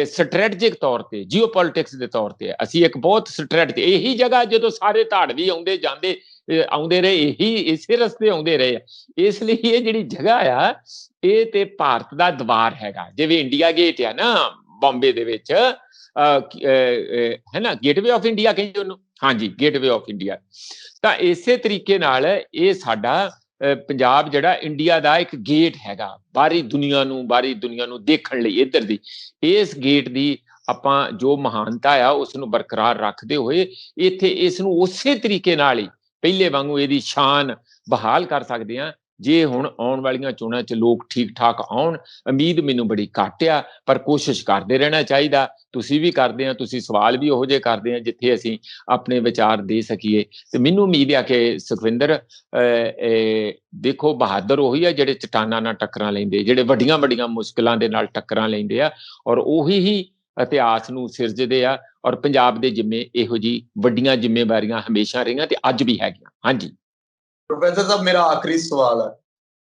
ਸਟ੍ਰੈਟਜਿਕ ਤੌਰ ਤੇ, ਜੀਓਪੋਲਿਟਿਕਸ ਦੇ ਤੌਰ ਤੇ ਅਸੀਂ ਇੱਕ ਬਹੁਤ ਸਟ੍ਰੈਟਜੀ। ਇਹੀ ਜਗ੍ਹਾ ਜਦੋਂ ਸਾਰੇ ਧਾੜਵੀ ਆਉਂਦੇ ਜਾਂਦੇ ਆਉਂਦੇ ਰਹੇ, ਇਹੀ ਇਸੇ ਰਸਤੇ ਆਉਂਦੇ ਰਹੇ ਆ। ਇਸ ਲਈ ਇਹ ਜਿਹੜੀ ਜਗ੍ਹਾ ਆ ਇਹ ਤੇ ਭਾਰਤ ਦਾ ਦਵਾਰ ਹੈਗਾ, ਜਿਵੇਂ ਇੰਡੀਆ ਗੇਟ ਆ ਨਾ ਬੰਬੇ ਦੇ ਵਿੱਚ, ਹੈ ਨਾ, ਗੇਟਵੇ ਆਫ ਇੰਡੀਆ ਕਹਿੰਦੇ ਉਹਨੂੰ, ਹਾਂਜੀ ਗੇਟਵੇ ਆਫ ਇੰਡੀਆ। ਤਾਂ ਇਸੇ ਤਰੀਕੇ ਨਾਲ ਇਹ ਸਾਡਾ ਪੰਜਾਬ ਜਿਹੜਾ ਇੰਡੀਆ ਦਾ ਇੱਕ ਗੇਟ ਹੈਗਾ ਬਾਹਰੀ ਦੁਨੀਆ ਨੂੰ ਦੇਖਣ ਲਈ ਇੱਧਰ ਦੀ। ਇਸ ਗੇਟ ਦੀ ਆਪਾਂ ਜੋ ਮਹਾਨਤਾ ਆ ਉਸ ਨੂੰ ਬਰਕਰਾਰ ਰੱਖਦੇ ਹੋਏ ਇੱਥੇ ਇਸ ਨੂੰ ਉਸੇ ਤਰੀਕੇ ਨਾਲ ਹੀ ਪਹਿਲੇ ਵਾਂਗੂ ਇਹਦੀ ਸ਼ਾਨ ਬਹਾਲ ਕਰ ਸਕਦੇ ਹਾਂ ਜੇ ਹੁਣ ਆਉਣ ਵਾਲੀਆਂ ਚੋਣਾਂ 'ਚ ਲੋਕ ਠੀਕ ਠਾਕ ਆਉਣ। ਉਮੀਦ ਮੈਨੂੰ ਬੜੀ ਘੱਟ ਆ, ਪਰ ਕੋਸ਼ਿਸ਼ ਕਰਦੇ ਰਹਿਣਾ ਚਾਹੀਦਾ। ਤੁਸੀਂ ਵੀ ਕਰਦੇ ਆ, ਤੁਸੀਂ ਸਵਾਲ ਵੀ ਉਹੋ ਜਿਹੇ ਕਰਦੇ ਆ ਜਿੱਥੇ ਅਸੀਂ ਆਪਣੇ ਵਿਚਾਰ ਦੇ ਸਕੀਏ। ਤੇ ਮੈਨੂੰ ਉਮੀਦ ਆ ਕਿ ਸੁਖਵਿੰਦਰ ਦੇਖੋ ਬਹਾਦਰ ਉਹੀ ਆ ਜਿਹੜੇ ਚਟਾਨਾਂ ਨਾਲ ਟੱਕਰਾਂ ਲੈਂਦੇ, ਜਿਹੜੇ ਵੱਡੀਆਂ ਵੱਡੀਆਂ ਮੁਸ਼ਕਲਾਂ ਦੇ ਨਾਲ ਟੱਕਰਾਂ ਲੈਂਦੇ ਆ, ਔਰ ਉਹੀ ਹੀ ਇਤਿਹਾਸ ਨੂੰ ਸਿਰਜਦੇ ਆ। ਔਰ ਪੰਜਾਬ ਦੇ ਜਿੰਮੇ ਇਹੋ ਜਿਹੀ ਵੱਡੀਆਂ ਜ਼ਿੰਮੇਵਾਰੀਆਂ ਹਮੇਸ਼ਾ ਰਹੀਆਂ ਤੇ ਅੱਜ ਵੀ ਹੈਗੀਆਂ। ਹਾਂਜੀ ਪ੍ਰੋਫੈਸਰ ਸਾਹਿਬ, ਮੇਰਾ ਆਖਰੀ ਸਵਾਲ ਹੈ,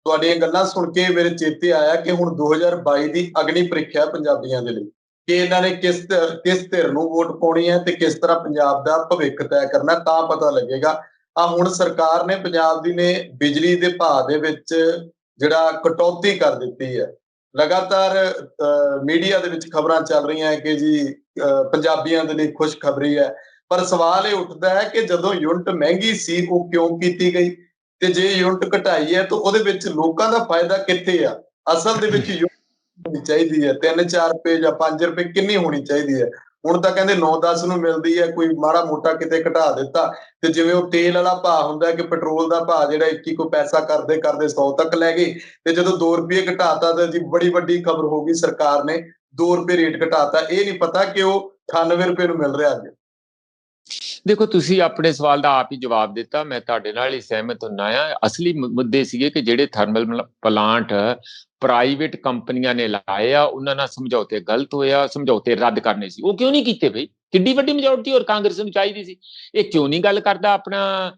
ਤੁਹਾਡੀਆਂ ਗੱਲਾਂ ਸੁਣ ਕੇ ਮੇਰੇ ਚੇਤੇ ਆਇਆ ਕਿ ਹੁਣ 2022 ਦੀ ਅਗਨੀ ਪ੍ਰੀਖਿਆ ਪੰਜਾਬੀਆਂ ਦੇ ਲਈ, ਕਿ ਇਹਨਾਂ ਨੇ ਕਿਸ ਧਿਰ ਨੂੰ ਵੋਟ ਪਾਉਣੀ ਹੈ ਤੇ ਕਿਸ ਤਰ੍ਹਾਂ ਪੰਜਾਬ ਦਾ ਭਵਿੱਖ ਤੈਅ ਕਰਨਾ, ਤਾਂ ਪਤਾ ਲੱਗੇਗਾ। ਹੁਣ ਸਰਕਾਰ ਨੇ, ਪੰਜਾਬ ਦੀ ਨੇ, ਬਿਜਲੀ ਦੇ ਭਾਅ ਦੇ ਵਿੱਚ ਜਿਹੜਾ ਕਟੌਤੀ ਕਰ ਦਿੱਤੀ ਹੈ। ਲਗਾਤਾਰ ਮੀਡੀਆ ਦੇ ਵਿੱਚ ਖਬਰਾਂ ਚੱਲ ਰਹੀਆਂ ਕਿ ਜੀ ਪੰਜਾਬੀਆਂ ਦੇ ਲਈ ਖੁਸ਼ਖਬਰੀ ਹੈ, ਪਰ ਸਵਾਲ ਇਹ ਉੱਠਦਾ ਹੈ ਕਿ ਜਦੋਂ ਯੂਨਿਟ ਮਹਿੰਗੀ ਸੀ ਉਹ ਕਿਉਂ ਕੀਤੀ ਗਈ, ਤੇ ਜੇ ਯੂਨਿਟ ਘਟਾਈ ਹੈ ਤਾਂ ਉਹਦੇ ਵਿੱਚ ਲੋਕਾਂ ਦਾ ਫਾਇਦਾ ਕਿੱਥੇ ਆ? ਅਸਲ ਦੇ ਵਿੱਚ ਯੂਨਿਟ ਹੋਣੀ ਚਾਹੀਦੀ ਹੈ 3-4 ਰੁਪਏ ਜਾਂ 5 ਰੁਪਏ, ਕਿੰਨੀ ਹੋਣੀ ਚਾਹੀਦੀ ਹੈ? ਹੁਣ ਤਾਂ ਕਹਿੰਦੇ 9-10 ਨੂੰ ਮਿਲਦੀ ਹੈ, ਕੋਈ ਮਾੜਾ ਮੋਟਾ ਕਿਤੇ ਘਟਾ ਦਿੱਤਾ। ਤੇ ਜਿਵੇਂ ਉਹ ਤੇਲ ਵਾਲਾ ਭਾਅ ਹੁੰਦਾ ਕਿ ਪੈਟਰੋਲ ਦਾ ਭਾਅ ਜਿਹੜਾ 21 ਕੋ ਪੈਸਾ ਕਰਦੇ ਕਰਦੇ 100 ਤੱਕ ਲੈ ਗਏ, ਤੇ ਜਦੋਂ 2 ਰੁਪਏ ਘਟਾਤਾ ਤਾਂ ਜੀ ਬੜੀ ਵੱਡੀ ਖਬਰ ਹੋ ਗਈ, ਸਰਕਾਰ ਨੇ 2 ਰੁਪਏ ਰੇਟ ਘਟਾਤਾ। ਇਹ ਨਹੀਂ ਪਤਾ ਕਿ ਉਹ 98 ਰੁਪਏ ਨੂੰ ਮਿਲ ਰਿਹਾ ਅੱਜ। ਦੇਖੋ, ਤੁਸੀਂ ਆਪਣੇ ਸਵਾਲ ਦਾ ਆਪ ਹੀ ਜਵਾਬ ਦਿੱਤਾ, ਮੈਂ ਤੁਹਾਡੇ ਨਾਲ ਹੀ ਸਹਿਮਤ ਹੁੰਨਾ ਆ। ਅਸਲੀ ਮੁੱਦੇ ਸੀਗੇ ਕਿ ਜਿਹੜੇ ਥਰਮਲ ਪਲਾਂਟ ਪ੍ਰਾਈਵੇਟ ਕੰਪਨੀਆਂ ਨੇ ਲਾਏ ਆ, ਉਹਨਾਂ ਨਾਲ ਸਮਝੌਤੇ ਗਲਤ ਹੋਇਆ, ਸਮਝੌਤੇ ਰੱਦ ਕਰਨੇ ਸੀ। ਉਹ ਕਿਉਂ ਨਹੀਂ ਕੀਤੇ ਬਈ? ਕਿੱਡੀ ਵੱਡੀ ਮੈਜੋਰਟੀ ਹੋਰ ਕਾਂਗਰਸ ਨੂੰ ਚਾਹੀਦੀ ਸੀ, ਇਹ ਕਿਉਂ ਨਹੀਂ ਗੱਲ ਕਰਦਾ ਆਪਣਾ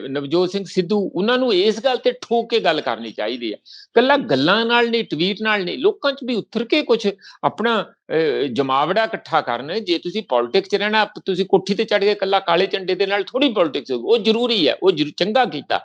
ਨਵਜੋਤ ਸਿੰਘ ਸਿੱਧੂ, ਉਹਨਾਂ ਨੂੰ ਇਸ ਗੱਲ ਤੇ ਠੋਕ ਕੇ ਗੱਲ ਕਰਨੀ ਚਾਹੀਦੀ ਹੈ। ਕੱਲਾ ਗੱਲਾਂ ਨਾਲ ਨਹੀਂ, ਟਵੀਟ ਨਾਲ ਨਹੀਂ, ਲੋਕਾਂ 'ਚ ਵੀ ਉਤਰ ਕੇ ਕੁਝ ਆਪਣਾ ਜਮਾਵੜਾ ਇਕੱਠਾ ਕਰਨ। ਜੇ ਤੁਸੀਂ ਪੋਲਿਟਿਕਸ 'ਚ ਰਹਿਣਾ, ਤੁਸੀਂ ਕੋਠੀ ਤੇ ਚੜ੍ਹ ਕੇ ਕੱਲਾ ਕਾਲੇ ਝੰਡੇ ਦੇ ਨਾਲ ਥੋੜੀ ਪੋਲਿਟਿਕਸ, ਉਹ ਜ਼ਰੂਰੀ ਹੈ, ਉਹ ਚੰਗਾ ਕੀਤਾ,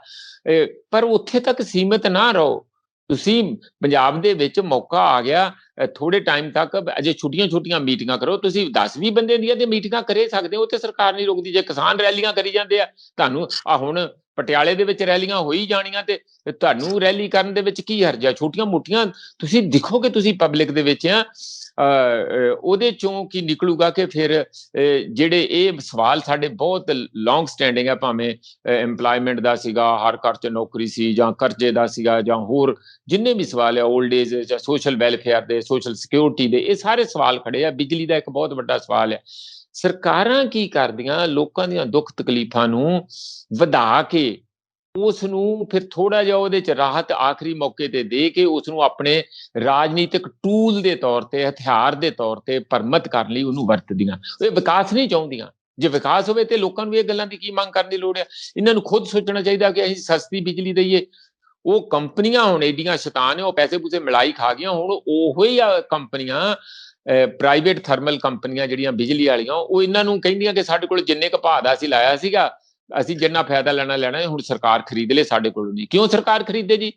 ਪਰ ਉੱਥੇ ਤੱਕ ਸੀਮਿਤ ਨਾ ਰਹੋ। ਤੁਸੀਂ ਪੰਜਾਬ ਦੇ ਵਿੱਚ ਮੌਕਾ ਆ ਗਿਆ, ਥੋੜੇ ਟਾਈਮ ਤੱਕ ਅਜੇ ਛੋਟੀਆਂ ਮੀਟਿੰਗਾਂ ਕਰੋ। ਤੁਸੀਂ 10-20 ਬੰਦੇ ਦੀਆਂ ਤੇ ਮੀਟਿੰਗਾਂ ਕਰੇ ਸਕਦੇ ਹੋ, ਤੇ ਸਰਕਾਰ ਨਹੀਂ ਰੋਕਦੀ। ਜੇ ਕਿਸਾਨ ਰੈਲੀਆਂ ਕਰੀ ਜਾਂਦੇ ਆ, ਤੁਹਾਨੂੰ ਹੁਣ ਪਟਿਆਲੇ ਦੇ ਵਿੱਚ ਰੈਲੀਆਂ ਹੋਈ ਜਾਣੀਆਂ, ਤੇ ਤੁਹਾਨੂੰ ਰੈਲੀ ਕਰਨ ਦੇ ਵਿੱਚ ਕੀ ਹਰਜ ਆ? ਛੋਟੀਆਂ-ਮੋਟੀਆਂ ਤੁਸੀਂ ਦਿਖੋਗੇ, ਤੁਸੀਂ ਪਬਲਿਕ ਦੇ ਵਿੱਚ ਆ, ਉਹਦੇ ਚੋਂ ਕੀ ਨਿਕਲੂਗਾ ਕਿ ਫਿਰ ਜਿਹੜੇ ਇਹ ਸਵਾਲ ਸਾਡੇ ਬਹੁਤ ਲੌਂਗ ਸਟੈਂਡਿੰਗ ਆ, ਭਾਵੇਂ ਇੰਪਲਾਇਮੈਂਟ ਦਾ ਸੀਗਾ, ਹਰ ਘਰ 'ਚ ਨੌਕਰੀ ਸੀ, ਜਾਂ ਕਰਜ਼ੇ ਦਾ ਸੀਗਾ, ਜਾਂ ਹੋਰ ਜਿੰਨੇ ਵੀ ਸਵਾਲ ਆ, ਓਲਡ ਏਜ ਜਾਂ ਸੋਸ਼ਲ ਵੈਲਫੇਅਰ ਦੇ, ਸੋਸ਼ਲ ਸਿਕਿਉਰਿਟੀ ਦੇ, ਇਹ ਸਾਰੇ ਸਵਾਲ ਖੜੇ ਆ। ਬਿਜਲੀ ਦਾ ਇੱਕ ਬਹੁਤ ਵੱਡਾ ਸਵਾਲ ਹੈ। ਸਰਕਾਰਾਂ ਕੀ ਕਰਦੀਆਂ? ਲੋਕਾਂ ਦੀਆਂ ਦੁੱਖ ਤਕਲੀਫਾਂ ਨੂੰ ਵਧਾ ਕੇ ਉਸ ਨੂੰ ਫਿਰ ਥੋੜਾ ਜਿਹਾ ਉਹਦੇ 'ਚ ਰਾਹਤ ਆਖਰੀ ਮੌਕੇ ਤੇ ਦੇ ਕੇ ਉਸ ਨੂੰ ਆਪਣੇ ਰਾਜਨੀਤਿਕ ਟੂਲ ਦੇ ਤੌਰ ਤੇ, ਹਥਿਆਰ ਦੇ ਤੌਰ ਤੇ ਪਰਮਤ ਕਰਨ ਲਈ ਉਹਨੂੰ ਵਰਤਦੀਆਂ। ਇਹ ਵਿਕਾਸ ਨਹੀਂ ਚਾਹੁੰਦੀਆਂ। ਜੇ ਵਿਕਾਸ ਹੋਵੇ ਤੇ ਲੋਕਾਂ ਨੂੰ ਇਹ ਗੱਲਾਂ ਦੀ ਕੀ ਮੰਗ ਕਰਨ ਦੀ ਲੋੜ ਹੈ? ਇਹਨਾਂ ਨੂੰ ਖੁਦ ਸੋਚਣਾ ਚਾਹੀਦਾ ਕਿ ਅਸੀਂ ਸਸਤੀ ਬਿਜਲੀ ਦਈਏ। ਉਹ ਕੰਪਨੀਆਂ ਹੁਣ ਏਡੀਆਂ ਸ਼ੈਤਾਨ ਨੇ, ਉਹ ਪੈਸੇ ਪੂਸੇ ਮਿਲਾਈ ਖਾ ਗਈਆਂ। ਹੁਣ ਉਹੋ ਹੀ ਆ ਕੰਪਨੀਆਂ, ਪ੍ਰਾਈਵੇਟ ਥਰਮਲ ਕੰਪਨੀਆਂ ਜਿਹੜੀਆਂ ਬਿਜਲੀ ਵਾਲੀਆਂ, ਉਹ ਇਹਨਾਂ ਨੂੰ ਕਹਿੰਦੀਆਂ ਕਿ ਸਾਡੇ ਕੋਲ ਜਿੰਨੇ ਕੁ ਭਾਅ ਦਾ ਅਸੀਂ ਲਾਇਆ ਸੀਗਾ, ਅਸੀਂ ਜਿੰਨਾ ਫਾਇਦਾ ਲੈਣਾ, ਹੁਣ ਸਰਕਾਰ ਖਰੀਦ ਲੇ, ਸਾਡੇ ਕੋਲੋਂ ਨਹੀਂ। ਕਿਉਂ ਸਰਕਾਰ ਖਰੀਦੇ ਜੀ?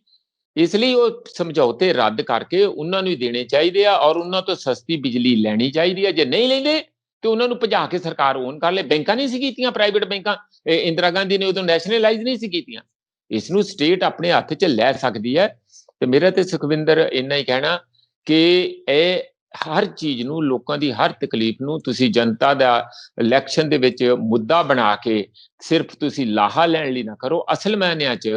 ਇਸ ਲਈ ਉਹ ਸਮਝੌਤੇ ਰੱਦ ਕਰਕੇ ਉਹਨਾਂ ਨੂੰ ਹੀ ਦੇਣੇ ਚਾਹੀਦੇ ਆ, ਔਰ ਉਹਨਾਂ ਤੋਂ ਸਸਤੀ ਬਿਜਲੀ ਲੈਣੀ ਚਾਹੀਦੀ ਹੈ। ਜੇ ਨਹੀਂ ਲੈਂਦੇ ਤੇ ਉਹਨਾਂ ਨੂੰ ਭਜਾ ਕੇ ਸਰਕਾਰ ਓਨ ਕਰ ਲੇ। ਬੈਂਕਾਂ ਨਹੀਂ ਸੀ ਕੀਤੀਆਂ, ਪ੍ਰਾਈਵੇਟ ਬੈਂਕਾਂ ਇੰਦਰਾ ਗਾਂਧੀ ਨੇ ਉਦੋਂ ਨੈਸ਼ਨਲਾਈਜ਼ ਨਹੀਂ ਸੀ ਕੀਤੀਆਂ। ਇਸ ਨੂੰ ਸਟੇਟ ਆਪਣੇ ਹੱਥ 'ਚ ਲੈ ਸਕਦੀ ਹੈ। ਤੇ ਮੇਰਾ ਤੇ ਸੁਖਵਿੰਦਰ ਇੰਨਾ ਹੀ ਕਹਿਣਾ ਕਿ ਇਹ ਹਰ ਚੀਜ਼ ਨੂੰ, ਲੋਕਾਂ ਦੀ ਹਰ ਤਕਲੀਫ ਨੂੰ ਤੁਸੀਂ ਜਨਤਾ ਦਾ ਇਲੈਕਸ਼ਨ ਦੇ ਵਿੱਚ ਮੁੱਦਾ ਬਣਾ ਕੇ ਸਿਰਫ ਤੁਸੀਂ ਲਾਹਾ ਲੈਣ ਲਈ ਨਾ ਕਰੋ। ਅਸਲ ਮਾਇਨਿਆਂ 'ਚ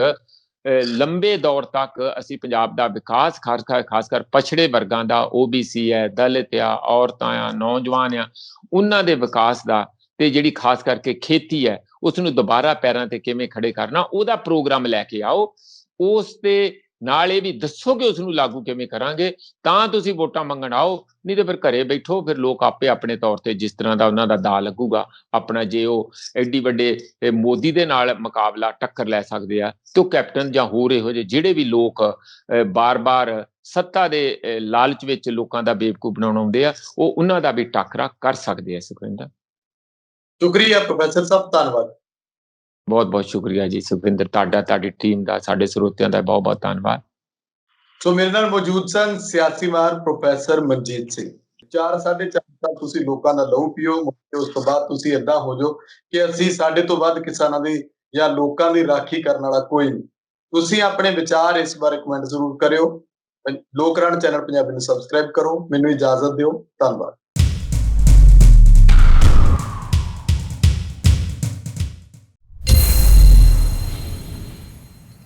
ਲੰਬੇ ਦੌਰ ਤੱਕ ਅਸੀਂ ਪੰਜਾਬ ਦਾ ਵਿਕਾਸ, ਖਾਸ ਕਰ ਪਛੜੇ ਵਰਗਾਂ ਦਾ, OBC ਹੈ, ਦਲਿਤ ਆ, ਔਰਤਾਂ ਆ, ਨੌਜਵਾਨ ਆ, ਉਹਨਾਂ ਦੇ ਵਿਕਾਸ ਦਾ, ਤੇ ਜਿਹੜੀ ਖਾਸ ਕਰਕੇ ਖੇਤੀ ਹੈ, ਉਸ ਨੂੰ ਦੁਬਾਰਾ ਪੈਰਾਂ ਤੇ ਕਿਵੇਂ ਖੜੇ ਕਰਨਾ, ਉਹਦਾ ਪ੍ਰੋਗਰਾਮ ਲੈ ਕੇ ਆਓ। ਉਸ ਤੇ ਨਾਲ ਇਹ ਵੀ ਦੱਸੋ ਕਿ ਉਸ ਨੂੰ ਲਾਗੂ ਕਿਵੇਂ ਕਰਾਂਗੇ, ਤਾਂ ਤੁਸੀਂ ਵੋਟਾਂ ਮੰਗਣ ਆਓ। ਨਹੀਂ ਤੇ ਫਿਰ ਘਰੇ ਬੈਠੋ, ਫਿਰ ਲੋਕ ਆਪੇ ਆਪਣੇ ਤੌਰ ਤੇ ਜਿਸ ਤਰ੍ਹਾਂ ਦਾ ਉਹਨਾਂ ਦਾ ਦਾ ਲੱਗੂਗਾ ਆਪਣਾ, ਜੇ ਉਹ ਐਡੀ ਵੱਡੇ ਮੋਦੀ ਦੇ ਨਾਲ ਮੁਕਾਬਲਾ ਟੱਕਰ ਲੈ ਸਕਦੇ ਆ, ਤੇ ਉਹ ਕੈਪਟਨ ਜਾਂ ਹੋਰ ਇਹੋ ਜਿਹੇ ਜਿਹੜੇ ਵੀ ਲੋਕ ਬਾਰ-ਬਾਰ ਸੱਤਾ ਦੇ ਲਾਲਚ ਵਿੱਚ ਲੋਕਾਂ ਦਾ ਬੇਵਕੂਫ ਬਣਾਉਣ ਆਉਂਦੇ ਆ, ਉਹ ਉਹਨਾਂ ਦਾ ਵੀ ਟਾਕਰਾ ਕਰ ਸਕਦੇ ਆ। ਸੁਖਵਿੰਦਰ, ਸ਼ੁਕਰੀਆ ਪ੍ਰੋਫੈਸਰ ਸਾਹਿਬ, ਧੰਨਵਾਦ। ਬਹੁਤ-ਬਹੁਤ ਸ਼ੁਕਰੀਆ ਜੀ ਸੁਖਵਿੰਦਰ, ਤੁਹਾਡਾ, ਤੁਹਾਡੀ ਟੀਮ ਦਾ, ਸਾਡੇ ਸਰੋਤਿਆਂ ਦਾ ਬਹੁਤ-ਬਹੁਤ ਧੰਨਵਾਦ। ਸੋ ਮੇਰੇ ਨਾਲ ਮੌਜੂਦ ਸਨ ਸਿਆਸੀ ਮਾਹਰ ਪ੍ਰੋਫੈਸਰ ਮਨਜੀਤ ਸਿੰਘ। 4-4.5 ਸਾਲ ਤੁਸੀਂ ਲੋਕਾਂ ਦਾ ਲਹੂ ਪੀਓ, ਉਸ ਤੋਂ ਬਾਅਦ ਤੁਸੀਂ ਏਦਾਂ ਹੋ ਜਾਓ ਕਿ ਅਸੀਂ ਸਾਡੇ ਤੋਂ ਵੱਧ ਕਿਸਾਨਾਂ ਦੀ ਜਾਂ ਲੋਕਾਂ ਦੀ ਰਾਖੀ ਕਰਨ ਵਾਲਾ ਕੋਈ ਨਹੀਂ। ਤੁਸੀਂ ਆਪਣੇ ਵਿਚਾਰ ਇਸ ਬਾਰੇ ਕਮੈਂਟ ਜ਼ਰੂਰ ਕਰਿਓ। ਲੋਕ ਰਾਣ ਚੈਨਲ ਪੰਜਾਬੀ ਨੂੰ ਸਬਸਕ੍ਰਾਈਬ ਕਰੋ। ਮੈਨੂੰ ਇਜਾਜ਼ਤ ਦਿਓ। ਧੰਨਵਾਦ।